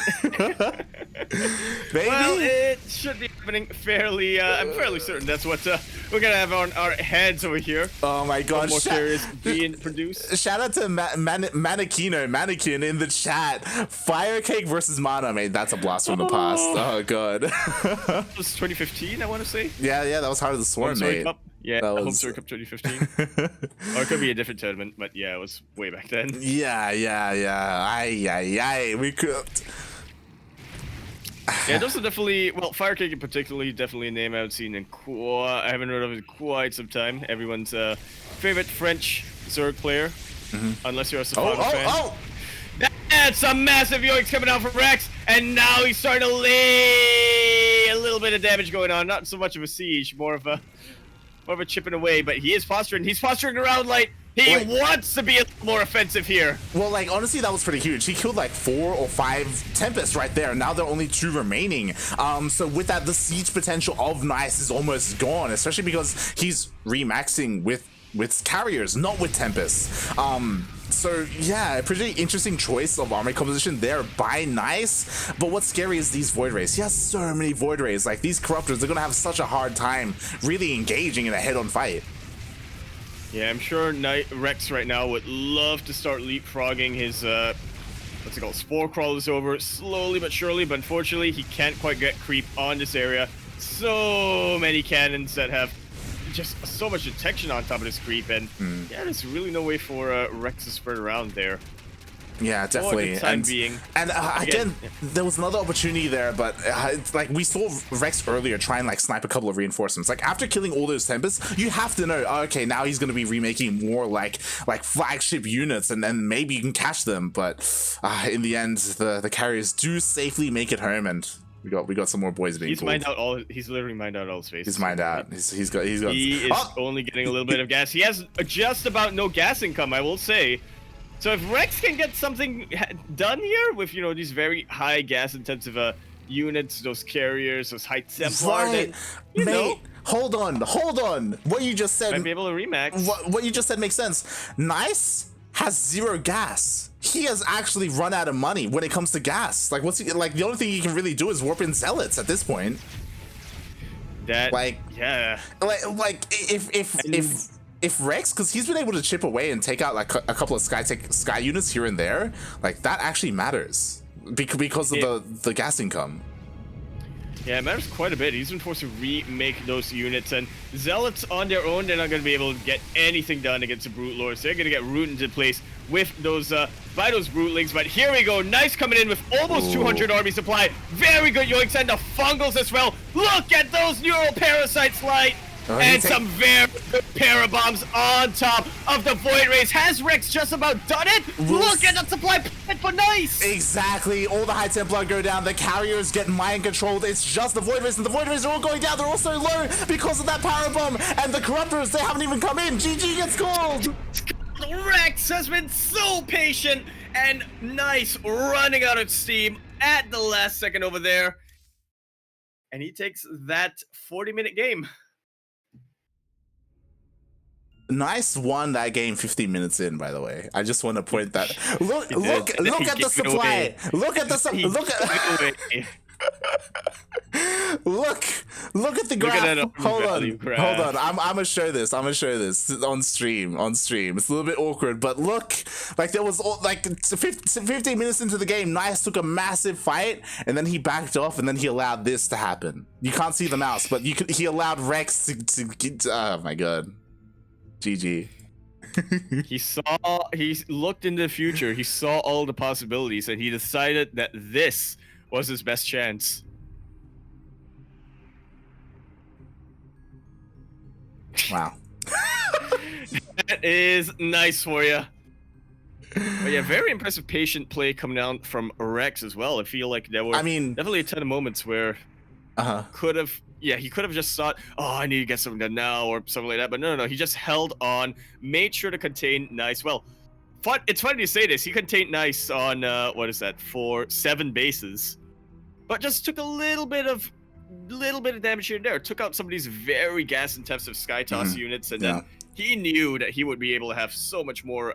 A: Maybe?
B: Well, it should be happening fairly, I'm fairly certain that's what we're gonna have on our heads over here.
A: Oh my god,
B: more series being produced.
A: Shout out to Mannequin in the chat. Fire Cake versus Mana, mate. That's a blast from the past. Oh god.
B: It was 2015, I want to say.
A: Yeah, that was Heart of the Swarm, mate.
B: Yeah, Home Story Cup 2015. Or it could be a different tournament, but yeah, it was way back then.
A: Yeah. We could.
B: Yeah, those are definitely, well, Firecake in particularly, definitely a name I haven't seen in I haven't heard of in quite some time. Everyone's favorite French Zerg player, unless you're a Safari fan. That's a massive yoinks coming out from Rex, and now he's starting to lay a little bit of damage going on. Not so much of a siege, more of a chipping away, but he is posturing. He's posturing around like he wants to be a little more offensive here.
A: Well, like, honestly, that was pretty huge. He killed like 4 or 5 Tempests right there. Now there are only 2 remaining. So with that, the siege potential of Nice is almost gone, especially because he's remaxing with carriers, not with Tempests. So yeah, a pretty interesting choice of army composition there by Nice. But what's scary is these Void Rays. He has so many Void Rays. Like, these Corruptors, they're gonna have such a hard time really engaging in a head-on fight.
B: Yeah, I'm sure Rex right now would love to start leapfrogging his what's it called, spore crawlers over slowly but surely, but unfortunately he can't quite get creep on this area. So many cannons that have just so much detection on top of this creep, and yeah, there's really no way for Rex to spread around there.
A: Yeah, definitely. And again, there was another opportunity there, but it's like we saw Rex earlier try and like snipe a couple of reinforcements. Like, after killing all those Tempests, you have to know, okay, now he's going to be remaking more like flagship units, and then maybe you can catch them. But in the end, the carriers do safely make it home, and we got some more boys being pulled.
B: He's literally mined out all space.
A: He's mined out. He
B: is only getting a little bit of gas. He has just about no gas income, I will say. So if Rex can get something done here with, you know, these very high gas intensive units, those carriers, those high Templar, then, you know,
A: hold on. What you just said
B: might be able to remax.
A: What you just said makes sense. Nice has 0 gas. He has actually run out of money when it comes to gas. Like, what's he, like, the only thing he can really do is warp in zealots at this point.
B: That,
A: like,
B: yeah,
A: like if Rex, because he's been able to chip away and take out like a couple of sky units here and there, like, that actually matters because of the gas income.
B: Yeah, it matters quite a bit. He's been forced to remake those units, and Zealots on their own, they're not going to be able to get anything done against the Brute Lords. They're going to get rooted into place with those by those Brutelings. But here we go, Nice coming in with almost 200 army supply. Very good yoinks, and the Fungals as well. Look at those neural parasites light. And some very good parabombs on top of the Void Rays. Has Rex just about done it? Look at that supply for Nice!
A: Exactly. All the High Templar go down. The carriers get mind controlled. It's just the Void Rays, and the Void Rays are all going down. They're all so low because of that parabomb. And the Corruptors, they haven't even come in. GG gets called.
B: Rex has been so patient, and Nice running out of steam at the last second over there. And he takes that 40-minute game.
A: Nice won that game 15 minutes in, by the way. I just want to point that. Look at the supply. Look at Look at the
B: Look
A: graph.
B: at that
A: Hold
B: value
A: on.
B: graph.
A: I'm gonna show this. I'm gonna show this on stream. It's a little bit awkward, but look, like there was like 15 minutes into the game, Nice took a massive fight, and then he backed off, and then he allowed this to happen. You can't see the mouse, but he allowed Rex to get. Oh my god. GG.
B: He looked into the future. He saw all the possibilities, and he decided that this was his best chance.
A: Wow.
B: That is nice for you. But yeah, very impressive patient play coming down from Rex as well. I feel like there were definitely a ton of moments where he could have just thought, oh, I need to get something done now or something like that. But no, he just held on, made sure to contain Nice. Well, it's funny to say this. He contained Nice on, for 7 bases. But just took a little bit of damage here and there. Took out some of these very gas-intensive Sky Toss units. And then he knew that he would be able to have so much more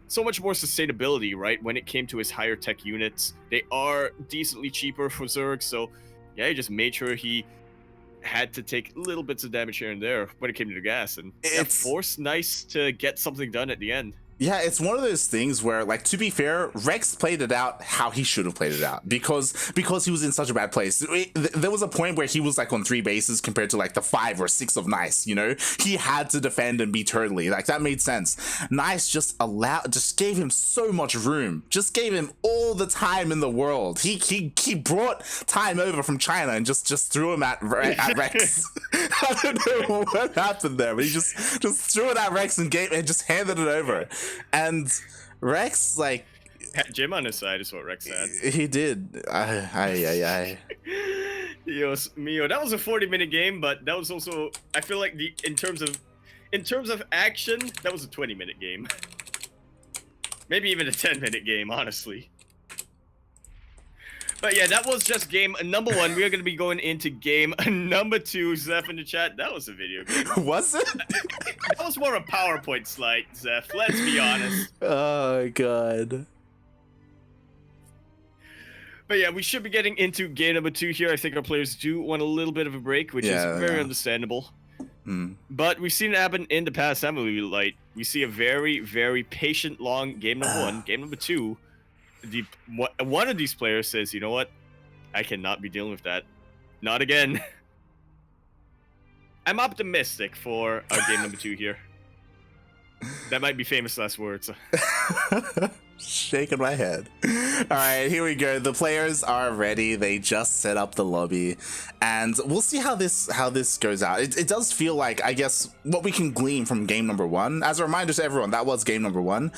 B: sustainability, right? When it came to his higher tech units. They are decently cheaper for Zerg. So, yeah, he just made sure he had to take little bits of damage here and there when it came to the gas, and forced Nice to get something done at the end.
A: Yeah, it's one of those things where, like, to be fair, Rex played it out how he should have played it out because he was in such a bad place. There was a point where he was like on 3 bases compared to like the 5 or 6 of Nice. You know, he had to defend and be turtly. Like that made sense. Nice just gave him so much room. Just gave him all the time in the world. He brought time over from China and just threw him at Rex. I don't know what happened there, but he just threw it at Rex and just handed it over. And Rex, like,
B: had Jim on his side is what Rex said.
A: He did.
B: Dios mio, that was a 40-minute game, but that was also, I feel like in terms of action, that was a 20-minute game. Maybe even a 10-minute game, honestly. But yeah, that was just game number 1. We are going to be going into game number 2. Zeph in the chat, that was a video game.
A: Was it?
B: That was more a PowerPoint slide, Zeph. Let's be honest.
A: Oh, God.
B: But yeah, we should be getting into game number 2 here. I think our players do want a little bit of a break, which is very understandable. But we've seen it happen in the past, haven't we? Like, we see a very, very patient, long game number 1. Game number 2. One of these players says, you know what? I cannot be dealing with that. Not again. I'm optimistic for our game number 2 here. That might be famous last words.
A: Shaking my head. All right, here we go. The players are ready. They just set up the lobby, and we'll see how this goes out. It does feel like, I guess, what we can glean from game number 1. As a reminder to everyone, that was game number 1.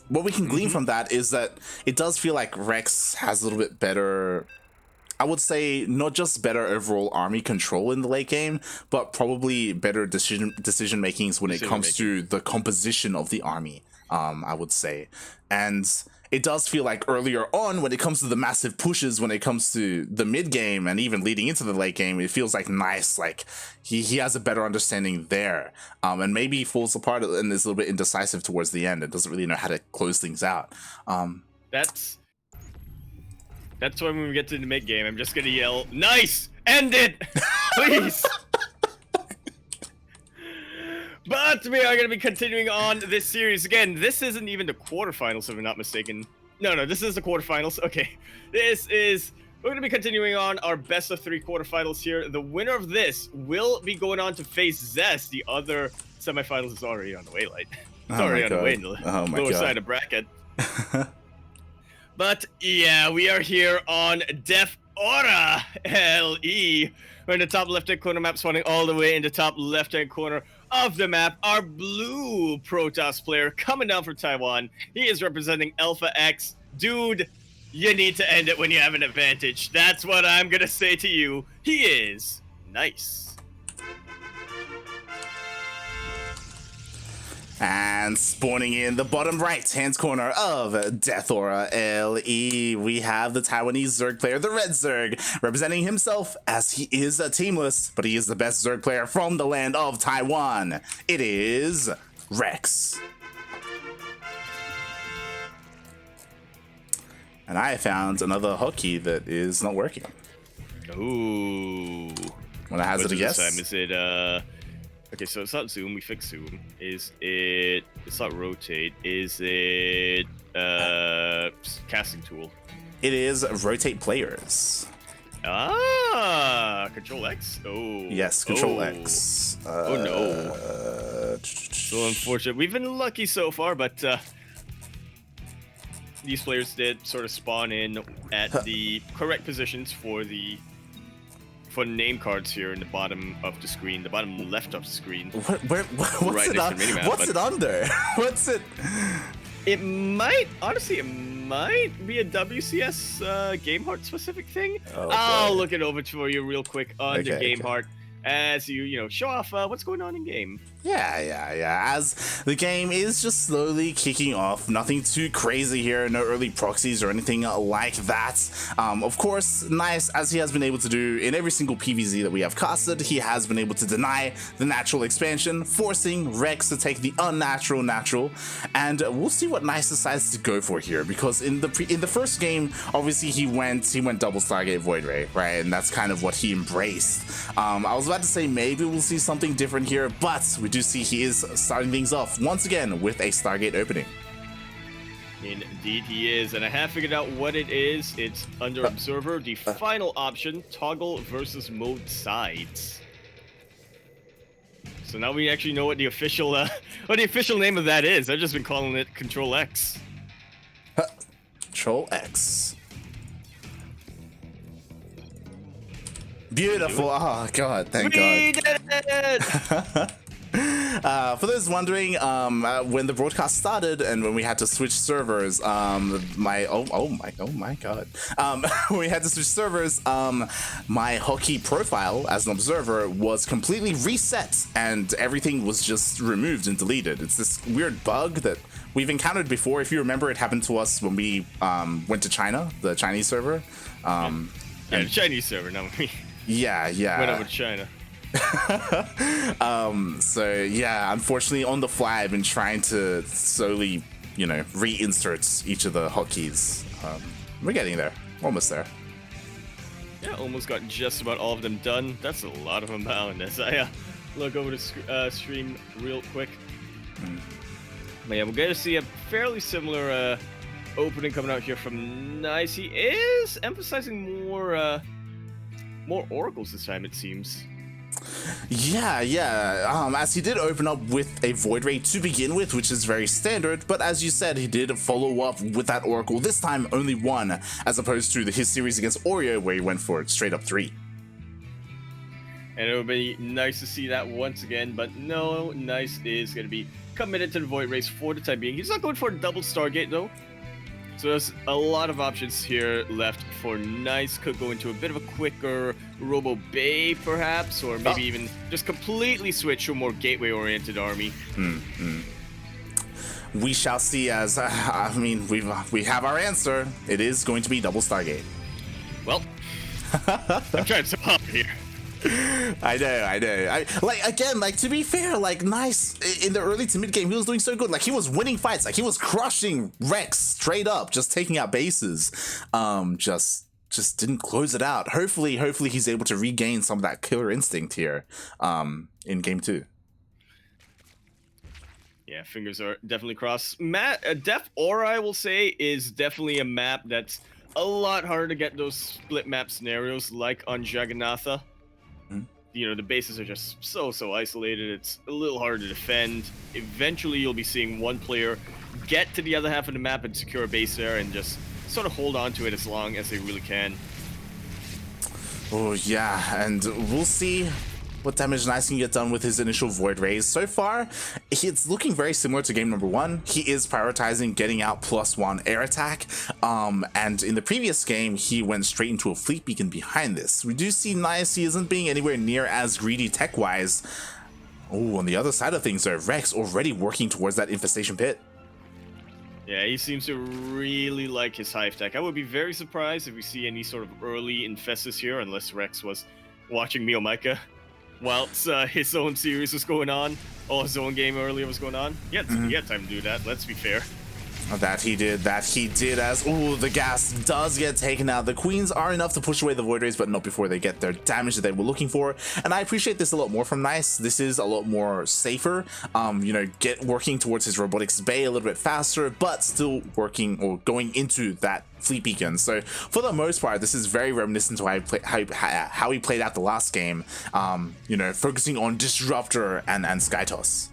A: What we can glean from that is that it does feel like Rex has a little bit better, I would say, not just better overall army control in the late game, but probably better decision makings when it comes to the composition of the army. I would say. And it does feel like earlier on, when it comes to the massive pushes, when it comes to the mid game and even leading into the late game, it feels like Nice, like he has a better understanding there, and maybe falls apart and is a little bit indecisive towards the end and doesn't really know how to close things out.
B: That's when we get to the mid game, I'm just gonna yell, "Nice! End it! Please!" But we are going to be continuing on this series. Again, this isn't even the quarterfinals, if I'm not mistaken. No, this is the quarterfinals. Okay. We're going to be continuing on our best of 3 quarterfinals here. The winner of this will be going on to face Zest. The other semifinals is already on the way, like. It's already on the way in the lower side of bracket. But yeah, we are here on Def Aura LE. We're in the top left-hand corner map, spawning all the way in the top left-hand corner of the map. Our blue Protoss player coming down from Taiwan. He is representing Alpha X. Dude, you need to end it when you have an advantage. That's what I'm going to say to you. He is nice.
A: And spawning in the bottom right-hand corner of Death Aura LE, we have the Taiwanese Zerg player, the Red Zerg, representing himself as he is a teamless, but he is the best Zerg player from the land of Taiwan. It is Rex. And I found another hotkey that is not working.
B: Ooh.
A: Want to hazard a guess?
B: This time? Is it okay, so it's not zoom, we fixed zoom. Is it it's not rotate, is it casting tool?
A: It is rotate players.
B: Ah, Control X? Oh.
A: Yes, Control X.
B: Oh no. So unfortunate. We've been lucky so far, but these players did sort of spawn in at the correct positions for the name cards here in the bottom of the screen, the bottom left of the screen.
A: What's it under? What's it?
B: It might, honestly, it might be a WCS Game Heart specific thing.
A: Oh,
B: I'll look it over for you real quick on the Game
A: okay.
B: Heart as you show off what's going on in game.
A: Yeah. As the game is just slowly kicking off, nothing too crazy here, no early proxies or anything like that. Of course, nice as he has been able to do in every single PvZ that we have casted, he has been able to deny the natural expansion, forcing Rex to take the unnatural natural, and we'll see what Nice decides to go for here, because in the first game, obviously he went double Stargate Void Ray, right, and that's kind of what he embraced. I was about to say maybe we'll see something different here, but we do see he is starting things off once again with a Stargate opening.
B: Indeed he is, and I have figured out what it is. It's under Observer, the final option, toggle versus mode sides. So now we actually know what the official name of that is. I've just been calling it Control X.
A: Control X. Beautiful. Oh god, thank God.
B: We did it!
A: For those wondering, when the broadcast started and when we had to switch servers, oh my god, when we had to switch servers, my hotkey profile as an observer was completely reset and everything was just removed and deleted. It's this weird bug that we've encountered before. If you remember, it happened to us when we went to China, the Chinese server.
B: The Chinese server, not me.
A: Yeah.
B: Went over to China.
A: So yeah, unfortunately on the fly I've been trying to slowly, reinsert each of the hotkeys. We're getting there, almost there.
B: Yeah, almost got just about all of them done. That's a lot of amount as I look over the stream real quick. But yeah, we're going to see a fairly similar opening coming out here from Nice. He is emphasizing more oracles this time, it seems.
A: Yeah. As he did open up with a Void Ray to begin with, which is very standard, but as you said, he did follow up with that Oracle, this time only one, as opposed to his series against Oreo, where he went for it straight up 3.
B: And it would be nice to see that once again, but no, Nice is going to be committed to the Void Race for the time being. He's not going for a double Stargate, though. So there's a lot of options here left for Nice. Could go into a bit of a quicker Robo Bay, perhaps, or maybe even just completely switch to a more gateway-oriented army.
A: We shall see. As we have our answer. It is going to be double Stargate.
B: Well, I'm trying so hard here.
A: I know. To be fair, Nice in the early to mid game, he was doing so good. He was winning fights. He was crushing Rex straight up, just taking out bases. Just didn't close it out. Hopefully he's able to regain some of that killer instinct here, in game 2.
B: Yeah, fingers are definitely crossed. Def Aura, I will say, is definitely a map that's a lot harder to get those split map scenarios like on Jagannatha. The bases are just so isolated. It's a little hard to defend. Eventually, you'll be seeing one player get to the other half of the map and secure a base there and just sort of hold on to it as long as they really can.
A: Oh, yeah, and we'll see what damage Nice can get done with his initial Void Rays. So far, it's looking very similar to game number 1. He is prioritizing getting out +1 air attack, and in the previous game, he went straight into a Fleet Beacon behind this. We do see Nice, he isn't being anywhere near as greedy tech-wise. Oh, on the other side of things, though, Rex already working towards that Infestation Pit.
B: Yeah, he seems to really like his Hive Tech. I would be very surprised if we see any sort of early Infestus here, unless Rex was watching Mio Micah whilst his own series was going on, or his own game earlier was going on. He had time to do that, let's be fair.
A: That he did as, ooh, the gas does get taken out. The queens are enough to push away the Void Rays, but not before they get their damage that they were looking for. And I appreciate this a lot more from Nice. This is a lot more safer, you know, working towards his robotics bay a little bit faster, but still working or going into that fleet beacon. So for the most part, this is very reminiscent to how he played out the last game, you know, focusing on Disruptor and Skytoss.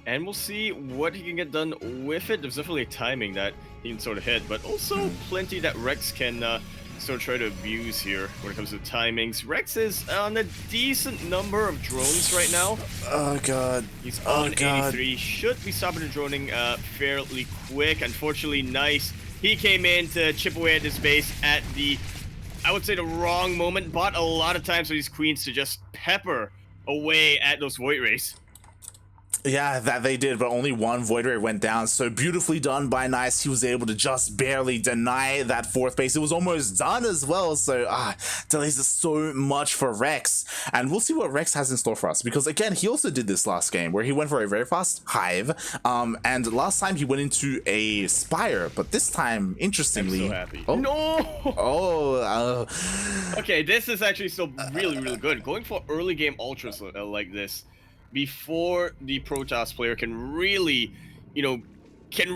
B: And we'll see what he can get done with it. There's definitely a timing that he can sort of hit, but also plenty that Rex can sort of try to abuse here when it comes to timings. Rex is on a decent number of drones right now.
A: Oh god.
B: He's on 83. Should be stopping the droning fairly quick. Unfortunately, Nice. He came in to chip away at his base at the, I would say, the wrong moment. Bought a lot of times for these queens to just pepper away at those Void Rays.
A: Yeah, that they did, but only one Void Ray went down. So beautifully done by Nice. He was able to just barely deny that fourth base. It was almost done as well. So delays so much for Rex. And we'll see what Rex has in store for us. Because again, he also did this last game where he went for a very fast hive. And last time he went into a Spire. But this time, interestingly...
B: I'm so happy.
A: Oh.
B: No! Okay, this is actually still really, really good. Going for early game ultras like this, before the Protoss player can really, you know, get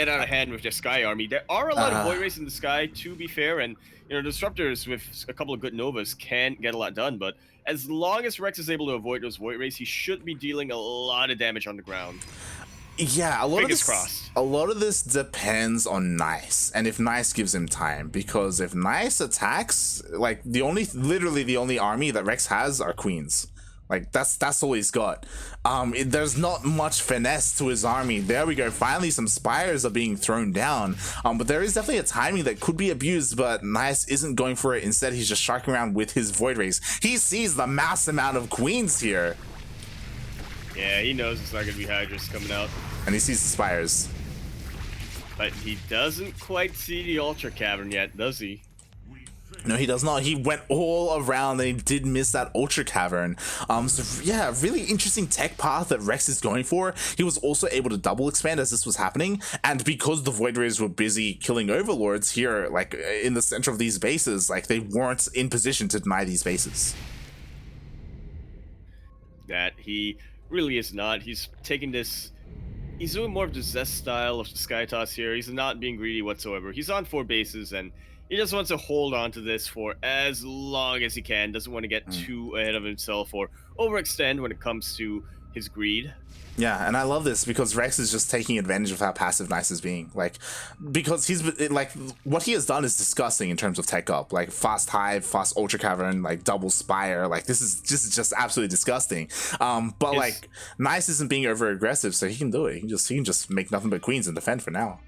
B: out of hand with their Sky Army. There are a lot of Void Rays in the sky, to be fair, and, you know, Disruptors with a couple of good Novas can get a lot done, but as long as Rex is able to avoid those Void Rays, he should be dealing a lot of damage on the ground.
A: Yeah, a lot of this depends on Nice, and if Nice gives him time, because if Nice attacks, like, literally the only army that Rex has are queens. Like, that's all he's got. There's not much finesse to his army. There we go. Finally, some Spires are being thrown down. But there is definitely a timing that could be abused, but Nice isn't going for it. Instead, he's just sharking around with his Void Rays. He sees the mass amount of queens here.
B: Yeah, he knows it's not going to be Hydras coming out.
A: And he sees the Spires.
B: But he doesn't quite see the Ultra Cavern yet, does he?
A: No, he does not. He went all around and he did miss that Ultra Cavern. So yeah, really interesting tech path that Rex is going for. He was also able to double expand as this was happening, and because the Void Rays were busy killing Overlords here, like in the center of these bases, like they weren't in position to deny these bases.
B: That he really is not. He's taking this... He's doing more of the Zest style of Skytoss here. He's not being greedy whatsoever. He's on 4 bases, and he just wants to hold on to this for as long as he can. Doesn't want to get too ahead of himself or overextend when it comes to his greed.
A: Yeah, and I love this because Rex is just taking advantage of how passive Nice is being. Like, because he's like, what he has done is disgusting in terms of tech up. Like fast hive, fast Ultra Cavern, like double Spire. Like this is just absolutely disgusting. But like Nice isn't being over aggressive, so he can do it. He can just make nothing but queens and defend for now.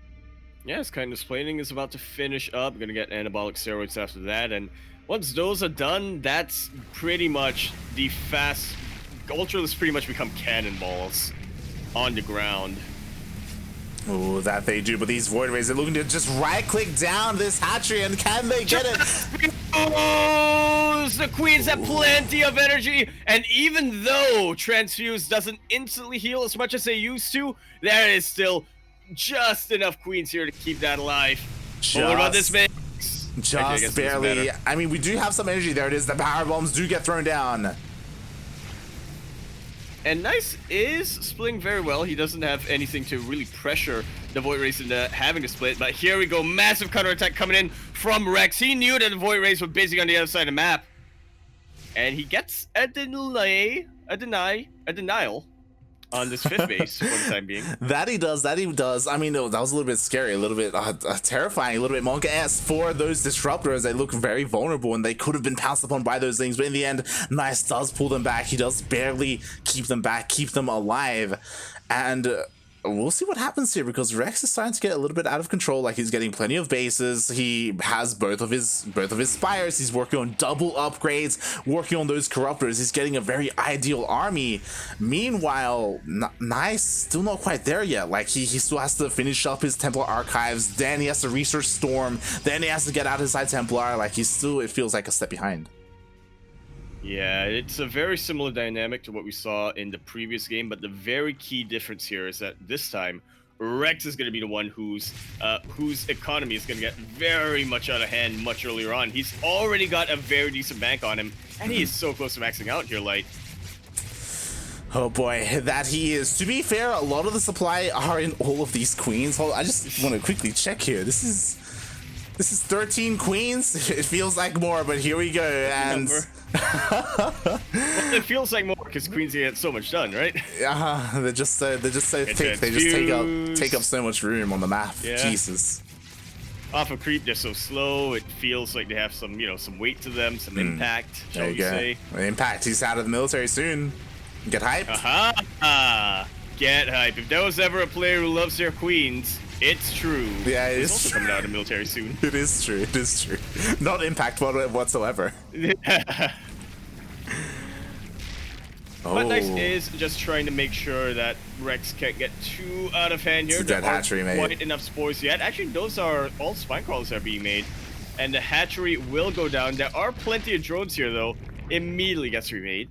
B: Yeah, his kind of explaining is about to finish up. Gonna get anabolic steroids after that, and once those are done, that's pretty much the fast. Ultras pretty much become cannonballs on the ground.
A: Oh, that they do, but these Void Rays are looking to just right-click down this hatchery, and can they get it?
B: Oh, the queens have plenty of energy, and even though Transfuse doesn't instantly heal as much as they used to, there is still just enough queens here to keep that alive. What about this mix?
A: Just barely. I mean, we do have some energy. There it is. The power bombs do get thrown down.
B: And Nice is splitting very well. He doesn't have anything to really pressure the Void Rays into having to split. But here we go. Massive counterattack coming in from Rex. He knew that the Void Rays were busy on the other side of the map. And he gets a denial on this 5th base for the time being.
A: That he does. I mean, that was a little bit scary, a little bit terrifying, a little bit Monka-esque for those Disruptors. They look very vulnerable and they could have been pounced upon by those things, but in the end, Nice does pull them back. He does barely keep them back, keep them alive, and we'll see what happens here, because Rex is starting to get a little bit out of control. Like, he's getting plenty of bases. He has both of his Spires. He's working on double upgrades, working on those Corruptors. He's getting a very ideal army. Meanwhile, Nice still not quite there yet. Like, he still has to finish up his Templar archives. Then he has to research Storm. Then he has to get out his High Templar. Like, he's still, it feels like, a step behind.
B: Yeah, it's a very similar dynamic to what we saw in the previous game, but the very key difference here is that this time Rex is going to be the one whose economy is going to get very much out of hand much earlier on. He's already got a very decent bank on him, and he is so close to maxing out here, Light.
A: Oh boy, that he is. To be fair, a lot of the supply are in all of these queens. Hold on, I just want to quickly check here. This is 13 queens. It feels like more, but here we go. And
B: well, it feels like more because queens get so much done, right?
A: they're just so thick. They just take up so much room on the map. Yeah. Jesus.
B: Off of creep, they're so slow. It feels like they have some, some weight to them, some impact. Shall we say?
A: Impact. He's out of the military soon. Get hyped.
B: Get hype. If there was ever a player who loves their queens, it's true.
A: Yeah, it
B: He's
A: is
B: also
A: true.
B: coming out of the military soon.
A: It is true. It is true. Not impact whatsoever.
B: But Nice is just trying to make sure that Rex can't get too out of hand here.
A: It's a dead hatchery, mate.
B: Quite enough spores yet. Actually, those are all spine crawlers that are being made, and the hatchery will go down. There are plenty of drones here, though. Immediately gets remade.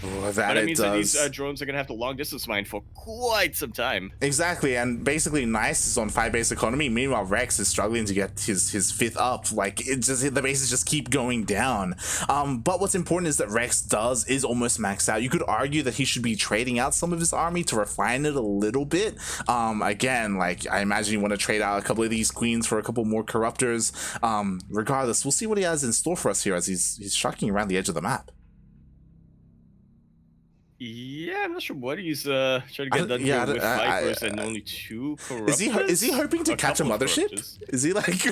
A: Oh,
B: but it means that these drones are going to have to long distance mine for quite some time.
A: Exactly, and basically Nice is on 5 base economy. Meanwhile, Rex is struggling to get his 5th up. Like, the bases just keep going down. But what's important is that Rex is almost maxed out. You could argue that he should be trading out some of his army to refine it a little bit. Again, like, I imagine you want to trade out a couple of these queens for a couple more corruptors. Regardless, we'll see what he has in store for us here as he's striking around the edge of the map.
B: Yeah, I'm not sure what he's trying to get done here with Vipers and only 2 corruptors.
A: Is he hoping to catch a mothership? Is he like...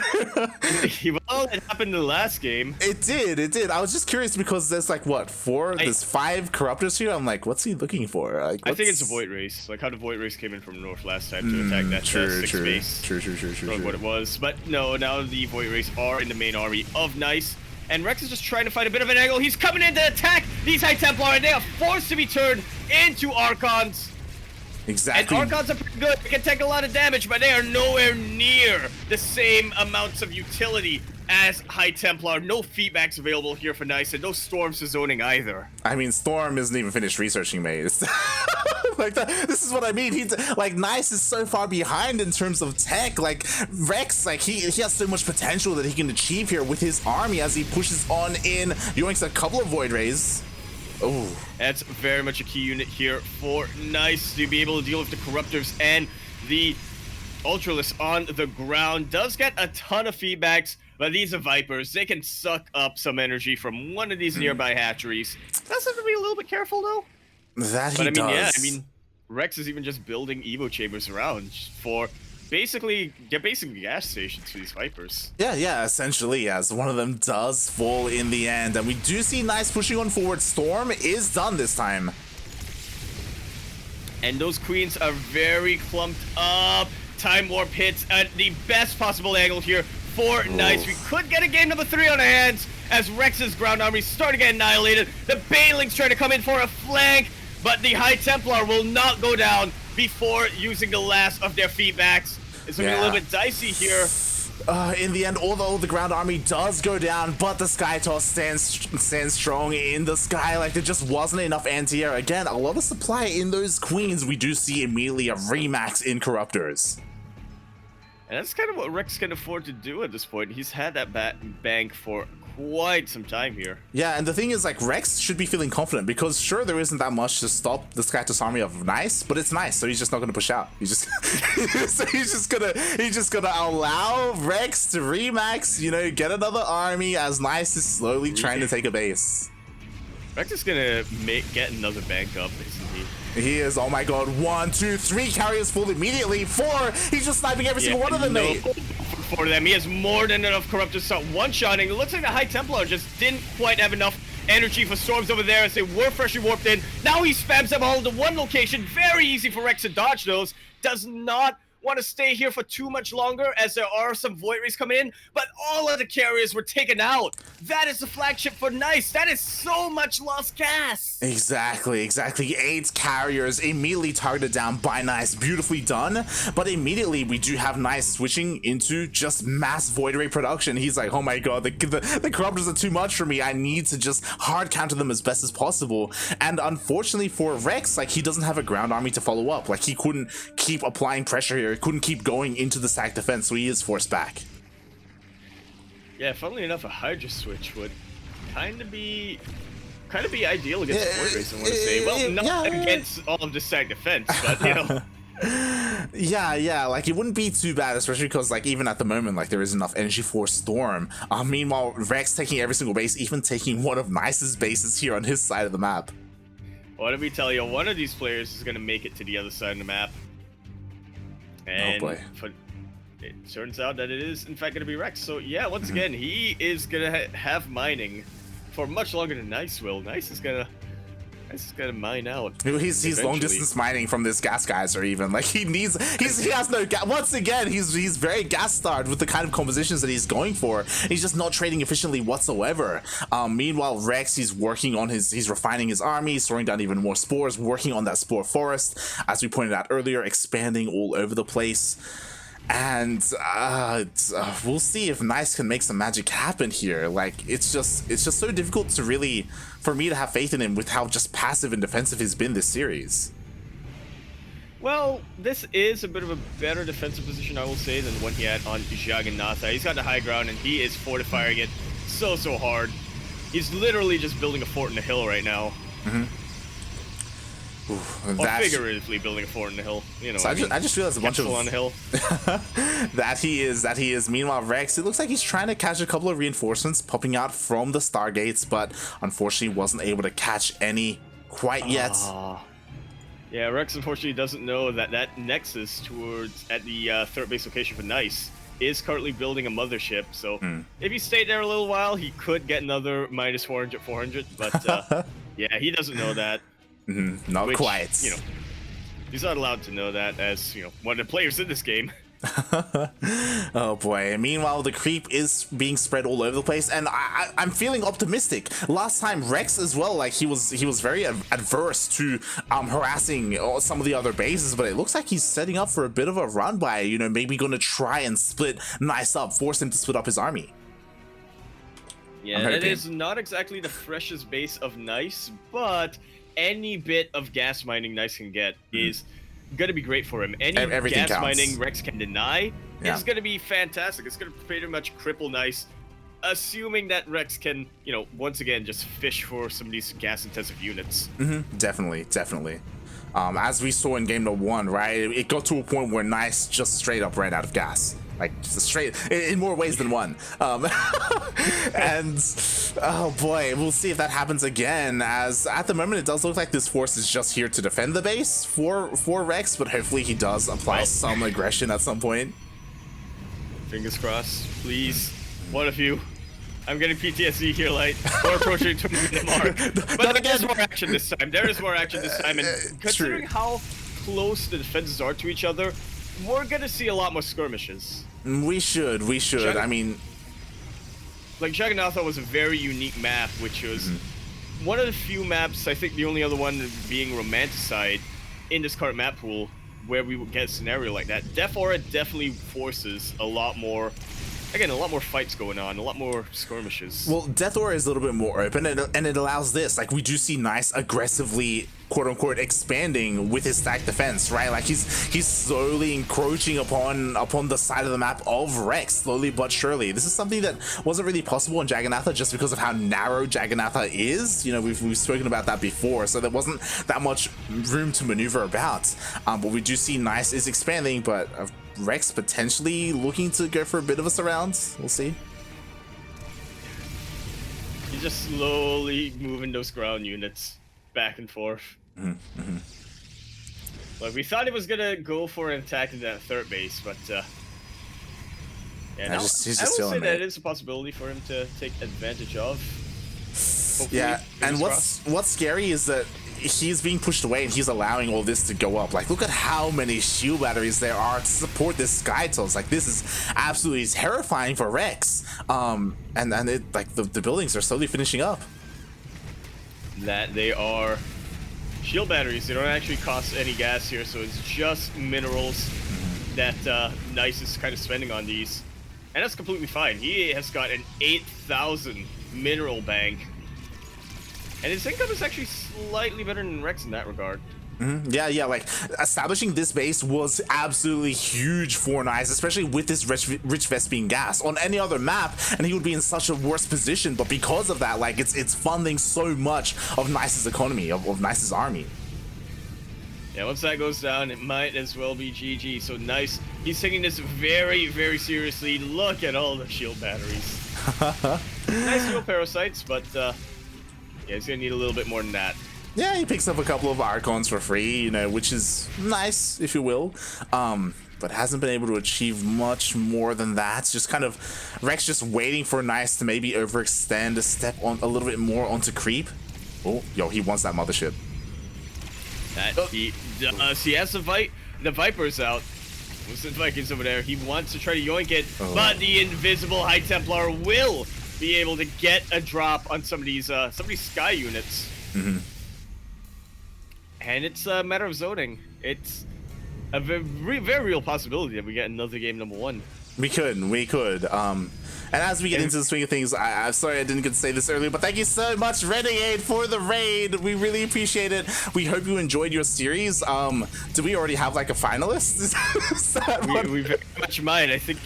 B: Well, it happened in the last game.
A: It did. I was just curious because there's like, what, 4? There's 5 corruptors here? I'm like, what's he looking for? Like,
B: I think it's a Void Race. Like how the Void Race came in from North last time to attack that 6 base.
A: True.
B: What it was. But no, now the Void Race are in the main army of Nice. And Rex is just trying to find a bit of an angle. He's coming in to attack these High Templar, and they are forced to be turned into Archons.
A: Exactly.
B: And Archons are pretty good. They can take a lot of damage, but they are nowhere near the same amounts of utility as High Templar. No feedbacks available here for Nice, and no Storms to zoning either.
A: I mean, Storm isn't even finished researching maze. Like this is what I mean. He's like, Nice is so far behind in terms of tech. Like Rex, like he has so much potential that he can achieve here with his army as he pushes on in. Yoinks a couple of Void Rays. Oh,
B: that's very much a key unit here for Nice to be able to deal with the Corruptors, and the Ultralisk on the ground does get a ton of feedbacks. But these are Vipers. They can suck up some energy from one of these nearby hatcheries. That's something to be a little bit careful, though.
A: That he does.
B: Yeah, I mean, Rex is even just building Evo chambers around for basically gas stations for these Vipers.
A: Yeah, essentially, as one of them does fall in the end. And we do see Nice pushing on forward. Storm is done this time.
B: And those queens are very clumped up. Time Warp hits at the best possible angle here for Nice. We could get a game number 3 on our hands as Rex's ground army start to get annihilated. The Banelings trying to come in for a flank, but the High Templar will not go down before using the last of their feedbacks. It's going to be a little bit dicey here.
A: In the end, although the ground army does go down, but the Sky Toss stands strong in the sky. Like, there just wasn't enough anti-air. Again, a lot of supply in those queens. We do see immediately a remax in Corruptors.
B: And that's kind of what Rex can afford to do at this point. He's had that bank for quite some time here.
A: Yeah, and the thing is, like, Rex should be feeling confident because sure, there isn't that much to stop the Skytos army of Nice, but it's Nice, so he's just not gonna push out. He's just so he's just gonna allow Rex to remax, you know, get another army as Nice is slowly trying to take a base.
B: Rex is gonna get another bank up, isn't he?
A: He is. Oh my god. 1, 2, 3 carriers full immediately. 4. He's just sniping every single one of them, mate.
B: For them, he has more than enough Corruptors to start one-shotting. It looks like the High Templar just didn't quite have enough energy for Storms over there as they were freshly warped in. Now he spams them all into one location. Very easy for Rex to dodge those. Does not want to stay here for too much longer as there are some Void Rays coming in, but all of the carriers were taken out. That is the flagship for Nice. That is so much lost gas.
A: Exactly. 8 carriers immediately targeted down by Nice. Beautifully done. But immediately we do have Nice switching into just mass Void Ray production. He's like, oh my god, the Corruptors are too much for me. I need to just hard counter them as best as possible. And unfortunately for Rex, like, he doesn't have a ground army to follow up. Like, he couldn't keep applying pressure here. He couldn't keep going into the stack defense, so he is forced back.
B: Yeah, funnily enough, a Hydra switch would kind of be ideal against Void Rays, I want to say. Well, not against all of the stack defense, but, you know.
A: Yeah, like, it wouldn't be too bad, especially because, like, even at the moment, like, there is enough energy for Storm. Meanwhile, Rex taking every single base, even taking one of Nice's bases here on his side of the map.
B: What did we tell you? One of these players is going to make it to the other side of the map. And
A: oh boy.
B: It turns out that it is, in fact, going to be Rex. So, yeah, once again, he is going to have mining for much longer than Nice will. Nice is going to mine out.
A: He's long distance mining from this gas geyser even. Like, he has no gas. Once again, he's very gas starved with the kind of compositions that he's going for. He's just not trading efficiently whatsoever. Meanwhile, Rex, he's refining his army, he's throwing down even more spores, working on that spore forest, as we pointed out earlier, expanding all over the place. And we'll see if Nice can make some magic happen here. Like, it's just so difficult for me to have faith in him with how just passive and defensive he's been this series.
B: Well, this is a bit of a better defensive position, I will say, than the one he had on Jagannatha. He's got the high ground and he is fortifying it so hard. He's literally just building a fort in the hill right now. Or figuratively building a fort in the hill, you know. So
A: I just realized a bunch of
B: on the hill.
A: that he is. Meanwhile, Rex, it looks like he's trying to catch a couple of reinforcements popping out from the Stargates, but unfortunately wasn't able to catch any quite yet.
B: Yeah, Rex unfortunately doesn't know that Nexus at the third base location for Nice is currently building a mothership. So if he stayed there a little while, he could get another minus 400, but yeah, he doesn't know that.
A: Not quite.
B: You know, he's not allowed to know that as, you know, one of the players in this game.
A: Oh boy. Meanwhile, the creep is being spread all over the place, and I'm feeling optimistic. Last time Rex as well, like, he was very adverse to harassing some of the other bases, but it looks like he's setting up for a bit of a run by, you know, maybe gonna try and split Nice up, force him to split up his army.
B: Yeah, it is not exactly the freshest base of Nice, but any bit of gas mining Nice can get is going to be great for him. Any
A: everything
B: gas
A: counts.
B: mining Rex can deny is going to be fantastic. It's going to pretty much cripple Nice, assuming that Rex can, you know, once again, just fish for some of these gas-intensive units.
A: Definitely. As we saw in game number 1, right, it got to a point where Nice just straight up ran out of gas. Like, just straight, in more ways than one. And, oh boy, we'll see if that happens again, as at the moment it does look like this force is just here to defend the base for Rex, but hopefully he does apply some aggression at some point.
B: Fingers crossed, please. One of you. I'm getting PTSD here, Light. We're approaching to the mark. But there is more action this time. And considering how close the defenses are to each other, we're going to see a lot more skirmishes.
A: We should. I mean,
B: like, Jagannatha was a very unique map, which was one of the few maps, I think the only other one being Romanticide in this current map pool, where we would get a scenario like that. Death Aura definitely forces a lot more fights going on, a lot more skirmishes.
A: Well, Death Aura is a little bit more open, and it allows this. Like, we do see Nice aggressively, quote-unquote, expanding with his stack defense, right? Like, he's slowly encroaching upon the side of the map of Rex, slowly but surely. This is something that wasn't really possible in Jagannatha just because of how narrow Jagannatha is. You know, we've spoken about that before, so there wasn't that much room to maneuver about. But we do see Nice is expanding, but Rex potentially looking to go for a bit of a surround. We'll see.
B: He's just slowly moving those ground units back and forth. Like, we thought he was gonna go for an attack in that third base, but yeah, I will say that it is a possibility for him to take advantage of. Hopefully,
A: yeah, and what's scary is that he's being pushed away and he's allowing all this to go up. Like, look at how many shield batteries there are to support this Sky Tilt. Like, this is absolutely terrifying for Rex. And it, like, the buildings are slowly finishing up.
B: That they are shield batteries. They don't actually cost any gas here, so it's just minerals that Nice is kind of spending on these. And that's completely fine. He has got an 8,000 mineral bank. And his income is actually slightly better than Rex in that regard.
A: Yeah, like establishing this base was absolutely huge for Nice, especially with this rich vest being gas. On any other map, and he would be in such a worse position, but because of that, like it's funding so much of Nice's economy, of Nice's army.
B: Yeah, once that goes down, it might as well be GG. So Nice, he's taking this very, very seriously. Look at all the shield batteries. Nice little parasites, but yeah, he's gonna need a little bit more than that.
A: Yeah, he picks up a couple of Archons for free, you know, which is nice, if you will. But hasn't been able to achieve much more than that. It's just kind of Rex just waiting for Nice to maybe overextend a step on a little bit more onto creep. Oh, yo, he wants that mothership.
B: That he does. He has the Vipers out. What's the Vikings over there? He wants to try to yoink it, but the invisible High Templar will be able to get a drop on some of these Sky units. And it's a matter of zoning. It's a very real possibility that we get another game number 1.
A: We could. And as we get into the swing of things, I'm sorry I didn't get to say this earlier, but thank you so much, Renegade, for the raid. We really appreciate it. We hope you enjoyed your series. Do we already have like a finalist?
B: we very much might. I think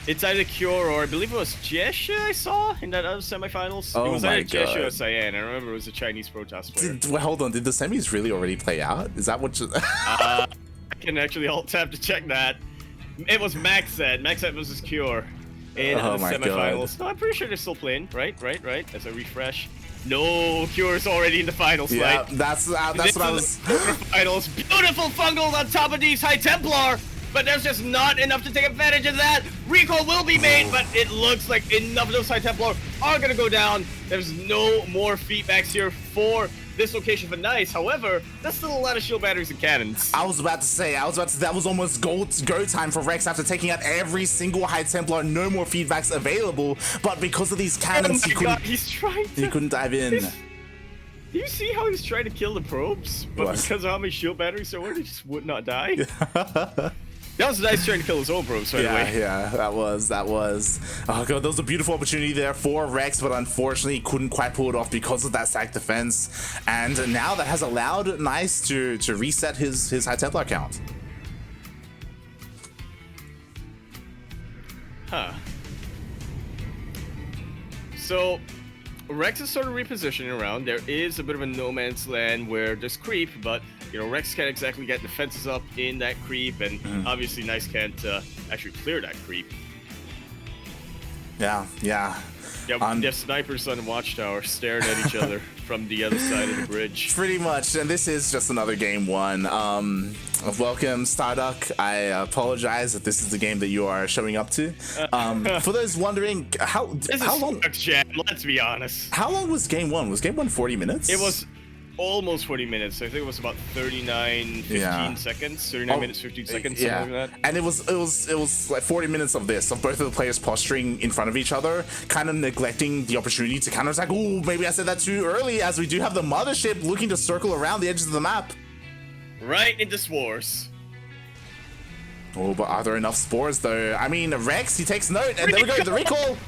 B: it's either Cure or I believe it was Jesha I saw in that other semifinals.
A: Oh,
B: it was
A: my
B: either Jesha
A: God.
B: or Cyan. I remember it was a Chinese Protoss player.
A: Well, hold on. Did the semis really already play out? Is that what you...
B: I can actually alt-tab to check that. It was Maxed versus Cure in the semifinals. No, I'm pretty sure they're still playing. Right. As a refresh. No, Cure's already in the finals.
A: Yeah, that's what I was...
B: Finals. Beautiful fungal on top of these High Templar. But there's just not enough to take advantage of that. Recall will be made, but it looks like enough of those High Templar are going to go down. There's no more feedbacks here for this location for Nice. However, there's still a lot of shield batteries and cannons.
A: I was about to say, that was almost go time for Rex after taking out every single High Templar. No more feedbacks available, but because of these cannons, he couldn't dive in.
B: Do you see how he's trying to kill the probes? But because of how many shield batteries there were, he just would not die. That was Nice trying to kill his own probes, by the way.
A: Yeah, that was. Oh god, that was a beautiful opportunity there for Rex, but unfortunately he couldn't quite pull it off because of that stack defense. And now that has allowed Nice to reset his High Templar count.
B: Huh. So Rex is sort of repositioning around. There is a bit of a no man's land where there's creep, but you know, Rex can't exactly get defenses up in that creep, and obviously Nice can't actually clear that creep.
A: Yeah.
B: Yeah, the snipers on the watchtower staring at each other from the other side of the bridge.
A: Pretty much, and this is just another game 1. Welcome, Starduck. I apologize if this is the game that you are showing up to. For those wondering, how long?
B: Let's be honest.
A: How long was game 1? Was game 1 40 minutes?
B: It was almost 40 minutes. I think it was about 39, 15 seconds. 39 minutes, 15 seconds, something like that.
A: And it was like 40 minutes of this, of both of the players posturing in front of each other, kind of neglecting the opportunity to counterattack. Oh, maybe I said that too early, as we do have the mothership looking to circle around the edges of the map.
B: Right into spores.
A: Oh, but are there enough spores though? I mean, Rex, he takes note, and there we go, the recall.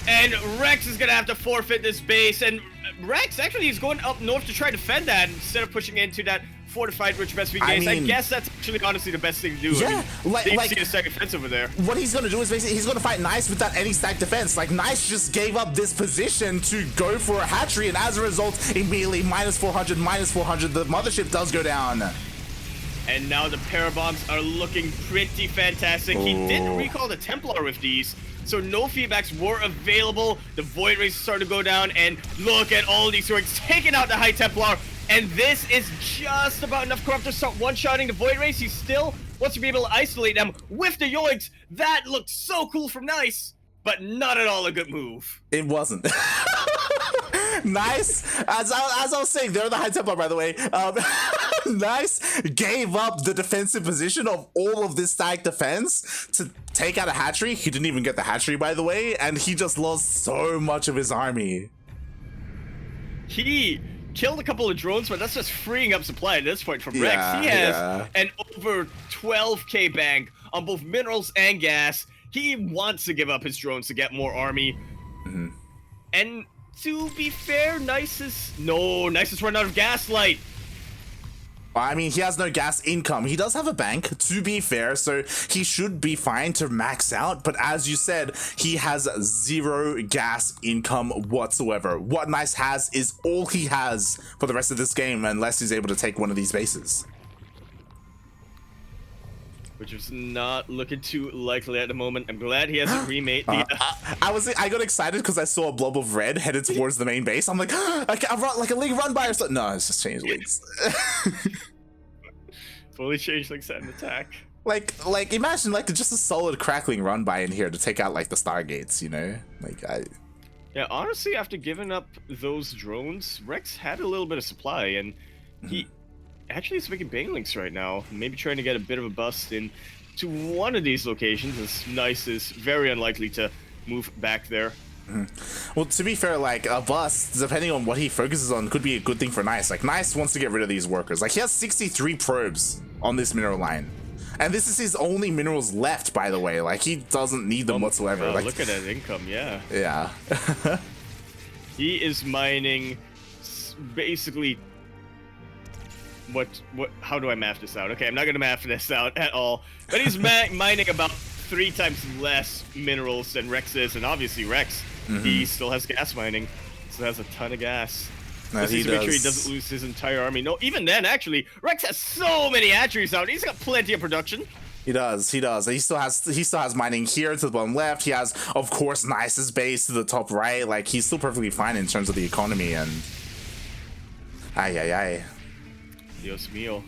B: And Rex is gonna have to forfeit this base, and Rex actually is going up north to try to defend that instead of pushing into that fortified rich best base. I guess that's actually honestly the best thing to do.
A: Yeah,
B: I mean, like see the stack defense over there.
A: What he's gonna do is basically he's gonna fight Nice without any stack defense. Like Nice just gave up this position to go for a hatchery, and as a result, immediately minus 400. The mothership does go down.
B: And now the parabombs are looking pretty fantastic. He didn't recall the Templar with these, so no feedbacks were available. The Void Rays started to go down, and look at all these swings taking out the High Templar. And this is just about enough corrupt to start one-shotting the Void Rays. He still wants to be able to isolate them with the yoinks. That looked so cool from Nice, but not at all a good move.
A: It wasn't. Nice. As I was saying, they're the High Templar, by the way. Nice. Gave up the defensive position of all of this stack defense to take out a hatchery. He didn't even get the hatchery, by the way, and he just lost so much of his army.
B: He killed a couple of drones, but that's just freeing up supply at this point from Rex. He has an over 12k bank on both minerals and gas. He wants to give up his drones to get more army. And to be fair, Nice is run out of gaslight.
A: I mean, he has no gas income. He does have a bank, to be fair, so he should be fine to max out. But as you said, he has 0 gas income whatsoever. What Nice has is all he has for the rest of this game, unless he's able to take one of these bases.
B: Which is not looking too likely at the moment. I'm glad he hasn't remade the...
A: I got excited because I saw a blob of red headed towards the main base. I'm like, I run like a league run by or something. No, it's just changed leagues.
B: Fully changed like set and attack.
A: Like imagine like just a solid crackling run by in here to take out like the Stargates, you know?
B: Yeah, honestly, after giving up those drones, Rex had a little bit of supply, and he actually is making banelings right now. Maybe trying to get a bit of a bust in to one of these locations. As Nice is very unlikely to move back there.
A: Well, to be fair, like a bust, depending on what he focuses on, could be a good thing for Nice. Like Nice wants to get rid of these workers. Like he has 63 probes on this mineral line. And this is his only minerals left, by the way. Like, he doesn't need them whatsoever. Like,
B: look at that income, yeah.
A: Yeah.
B: He is mining basically... How do I math this out? Okay, I'm not gonna math this out at all. But he's mining about 3 times less minerals than Rex is, and obviously Rex, he still has gas mining, so has a ton of gas. Just needs to make sure he doesn't lose his entire army. No, even then, actually, Rex has so many hatcheries out. He's got plenty of production.
A: He does. He still has mining here to the bottom left. He has, of course, Nice's base to the top right. Like, he's still perfectly fine in terms of the economy, and ay.
B: Dios mío.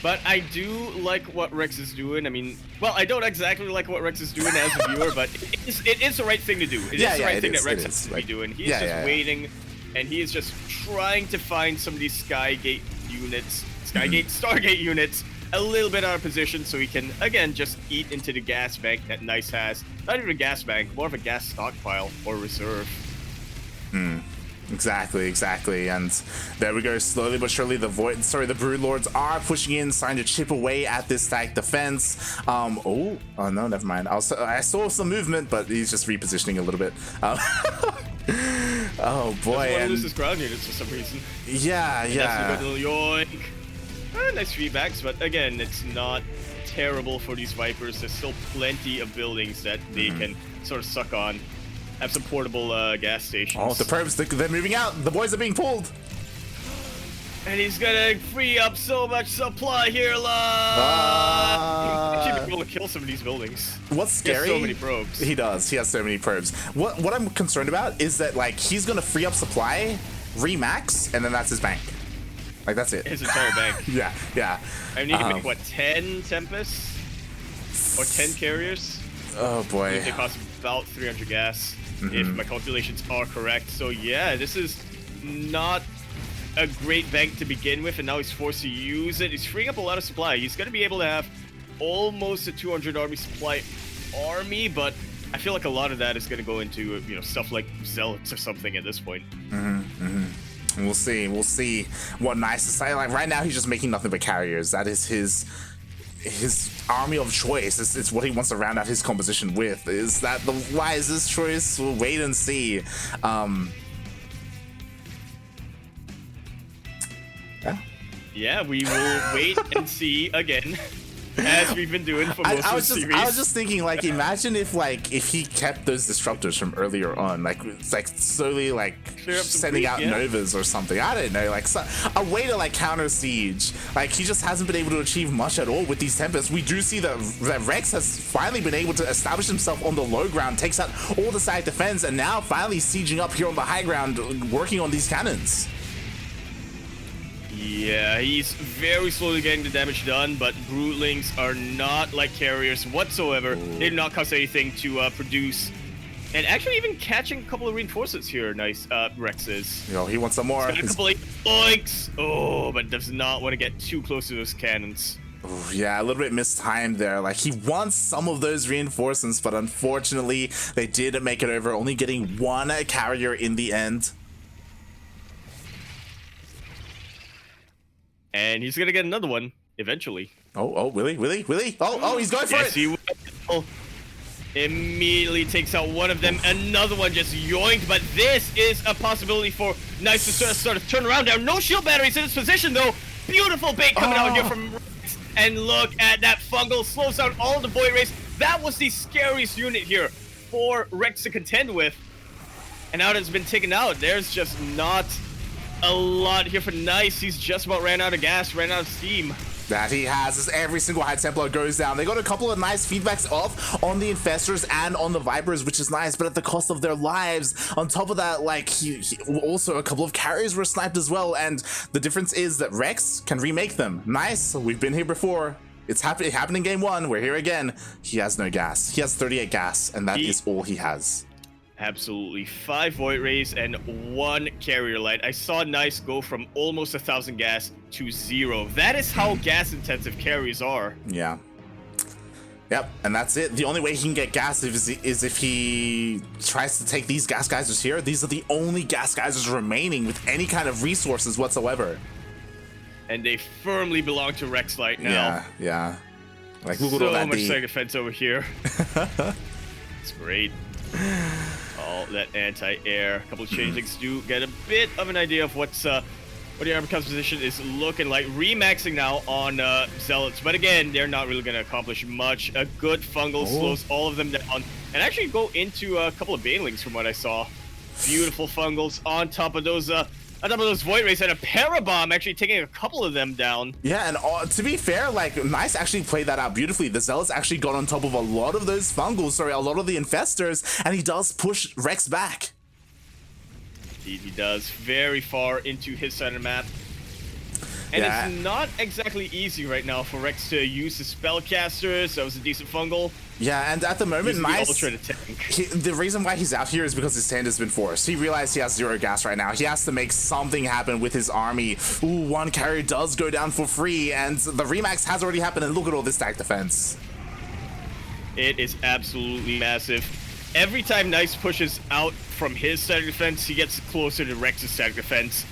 B: But I do like what Rex is doing. I mean, well, I don't exactly like what Rex is doing as a viewer, but it is the right thing to do. It is the right thing that Rex has to be doing. He's just waiting, and he is just trying to find some of these Stargate units, a little bit out of position so he can, again, just eat into the gas bank that Nice has. Not even a gas bank, more of a gas stockpile or reserve.
A: Exactly, and there we go. Slowly but surely, the Broodlords are pushing in, starting to chip away at this stack defense. Oh no, never mind. I saw some movement, but he's just repositioning a little bit. Oh boy,
B: and lose his ground units for some reason.
A: Yeah.
B: That's a good little yoink. Nice feedbacks, but again, it's not terrible for these Vipers. There's still plenty of buildings that they can sort of suck on. Have some portable gas stations.
A: Oh, the probes, they're moving out. The boys are being pulled.
B: And he's gonna free up so much supply here, He's actually been able to kill some of these buildings.
A: What's scary?
B: He has so many probes.
A: He does. He has so many probes. What I'm concerned about is that, like, he's gonna free up supply, remax, and then that's his bank. Like, that's it.
B: His entire bank.
A: Yeah.
B: I need to make, what, 10 Tempests? Or 10 carriers?
A: Oh, boy.
B: They cost about 300 gas. If my calculations are correct. So yeah, this is not a great bank to begin with, and now he's forced to use it. He's freeing up a lot of supply. He's going to be able to have almost a 200 army supply army, but I feel like a lot of that is going to go into, you know, stuff like Zealots or something at this point.
A: We'll see what Nice is saying. Like, right now he's just making nothing but carriers. That is his army of choice. It's what he wants to round out his composition with. Is that the wisest choice? We'll wait and see.
B: Yeah, we will wait and see again. As we've been doing for most of the series.
A: I was just thinking, like, imagine if he kept those disruptors from earlier on, like slowly, sending out novas or something. I don't know, like a way to counter siege. Like, he just hasn't been able to achieve much at all with these Tempests. We do see that Rex has finally been able to establish himself on the low ground, takes out all the side defense, and now finally sieging up here on the high ground, working on these cannons.
B: Yeah, he's very slowly getting the damage done, but Broodlings are not like carriers whatsoever. They do not cost anything to produce. And actually even catching a couple of reinforcements here, nice, Rex is.
A: You know, he wants some more.
B: Got a couple of oinks! Oh, but does not want to get too close to those cannons.
A: Ooh, yeah, a little bit mistimed there. Like, he wants some of those reinforcements, but unfortunately, they did make it over, only getting one carrier in the end.
B: And he's gonna get another one eventually.
A: Oh, Willie? Oh, he's going for it!
B: He will. Immediately takes out one of them. Another one just yoinked, but this is a possibility for Nice to sort of turn around. There are no shield batteries in this position, though. Beautiful bait coming out here from Rex. And look at that fungal. Slows down all of the Void Rays. That was the scariest unit here for Rex to contend with. And now that it's been taken out, there's just not a lot here for Nice. He's just about ran out of gas, ran out of steam.
A: That he has as every single High Templar goes down. They got a couple of nice feedbacks off on the Infestors and on the Vipers, which is nice, but at the cost of their lives. On top of that, like, also a couple of carriers were sniped as well, and the difference is that Rex can remake them. Nice, we've been here before. It happened in game 1, we're here again. He has no gas. He has 38 gas, and that is all he has.
B: Absolutely. 5 Void Rays and 1 Carrier Light. I saw Nice go from almost 1,000 gas to 0. That is how gas-intensive carries are.
A: Yeah. Yep, and that's it. The only way he can get gas is if he tries to take these gas geysers here. These are the only gas geysers remaining with any kind of resources whatsoever.
B: And they firmly belong to Rex Light now.
A: Yeah. Like, look at all
B: so
A: that
B: much
A: D.
B: side defense over here. It's great. All that anti-air. A couple of changelings do get a bit of an idea of what the armor composition is looking like. Remaxing now on Zealots, but again, they're not really going to accomplish much. A good fungal slows all of them down, and actually go into a couple of banelings from what I saw. Beautiful fungals on top of those Void Rays, and a Parabomb actually taking a couple of them down.
A: Yeah, and to be fair, like, Nice actually played that out beautifully. The Zealots actually got on top of a lot of those fungals, a lot of the Infestors, and he does push Rex back.
B: He does, very far into his side of the map. And it's not exactly easy right now for Rex to use his spellcasters. That was a decent fungal.
A: Yeah, and at the moment, Nice,
B: the
A: reason why he's out here is because his hand has been forced. He realized he has 0 gas right now. He has to make something happen with his army. Ooh, 1 carrier does go down for free, and the Remax has already happened, and look at all this stack defense.
B: It is absolutely massive. Every time Nice pushes out from his side of defense, he gets closer to Rex's side of defense.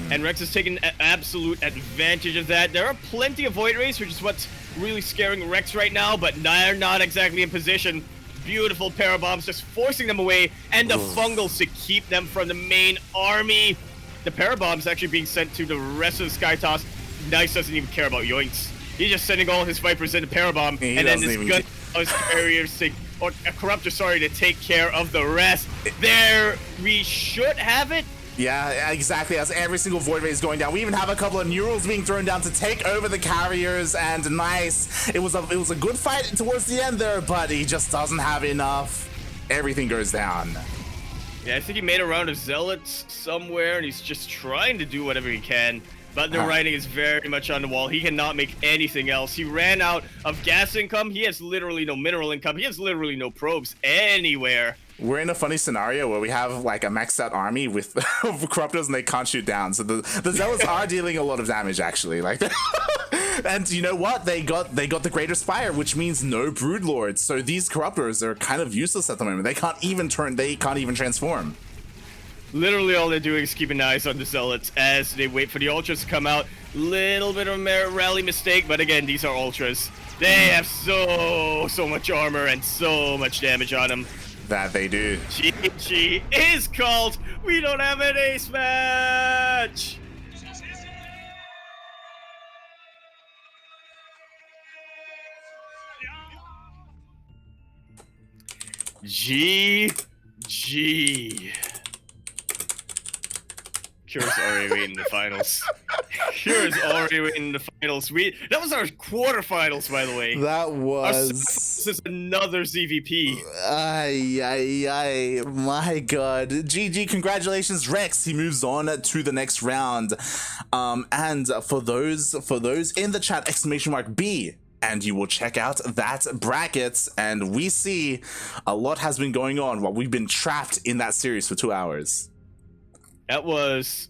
B: And Rex is taking absolute advantage of that. There are plenty of Void Rays, which is what's really scaring Rex right now, but they're not exactly in position. Beautiful Parabombs just forcing them away, and the fungals to keep them from the main army. The Parabombs actually being sent to the rest of the Sky Toss. Nice doesn't even care about yoinks. He's just sending all his Vipers into Parabomb, and then this gun his carriers to, or a Corruptor, sorry, to take care of the rest. There, we should have it.
A: Yeah, exactly. As every single Void Ray is going down, we even have a couple of Neurals being thrown down to take over the carriers. And Nice, it was a good fight towards the end there, but he just doesn't have enough. Everything goes down.
B: Yeah, I think he made a round of Zealots somewhere, and he's just trying to do whatever he can. But the writing is very much on the wall. He cannot make anything else. He ran out of gas income. He has literally no mineral income. He has literally no probes anywhere.
A: We're in a funny scenario where we have like a maxed out army with Corruptors and they can't shoot down. So the Zealots are dealing a lot of damage actually. Like, and you know what? They got the Greater Spire, which means no Broodlords. So these Corruptors are kind of useless at the moment. They can't even transform.
B: Literally all they're doing is keeping eyes on the Zealots as they wait for the Ultras to come out. Little bit of a rally mistake, but again, these are Ultras. They have so much armor and so much damage on them.
A: That they do.
B: GG is called. We don't have an ace match. GG. Cure's already in the finals. Cure's already in the finals. That was our quarterfinals, by the way.
A: That was.
B: This is another ZvP.
A: My God. GG, congratulations, Rex. He moves on to the next round. And for those in the chat, !B. and you will check out that bracket, and we see a lot has been going on while we've been trapped in that series for 2 hours.
B: That was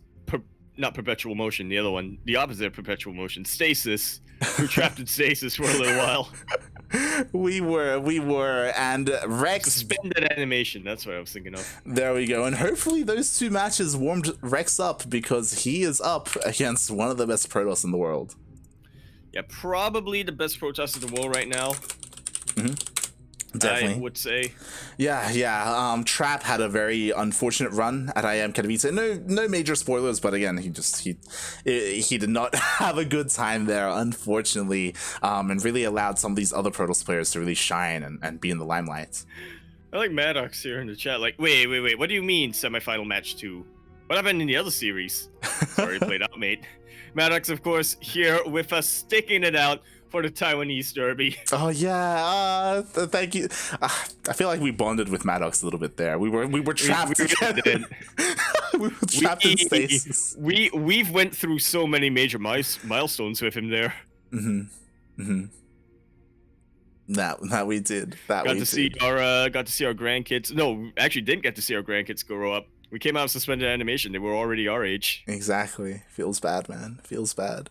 B: not perpetual motion, the other one, the opposite of perpetual motion, stasis. We were trapped in stasis for a little while.
A: We were, and Rex...
B: Suspended animation, that's what I was thinking of.
A: There we go, and hopefully those 2 matches warmed Rex up, because he is up against one of the best Protoss in the world.
B: Yeah, probably the best Protoss in the world right now.
A: Definitely.
B: I would say.
A: Yeah. Trap had a very unfortunate run at IM Katowice. No major spoilers, but again, he did not have a good time there, unfortunately, and really allowed some of these other Protoss players to really shine and be in the limelight.
B: I like Maddox here in the chat, like, wait, what do you mean semifinal match 2? What happened in the other series? Sorry, played out, mate. Maddox, of course, here with us, sticking it out for the Taiwanese derby.
A: Oh yeah, thank you. I feel like we bonded with Maddox a little bit there. We were trapped together. We were trapped in stasis.
B: We've went through so many major milestones with him there.
A: That we did. Got to
B: see our grandkids. No, actually didn't get to see our grandkids grow up. We came out of suspended animation. They were already our age.
A: Exactly. Feels bad, man. Feels bad.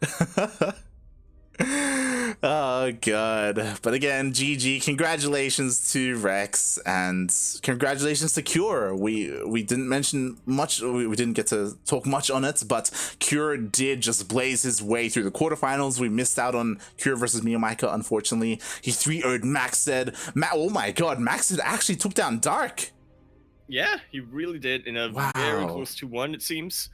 A: Oh god. But again, GG. Congratulations to Rex, and congratulations to Cure. We didn't mention much, we didn't get to talk much on it, but Cure did just blaze his way through the quarterfinals. We missed out on Cure versus Miyamika, unfortunately. He 3-0'd Maxed. Oh my god, Maxed actually took down Dark.
B: Yeah, he really did in a very close to 1, it seems.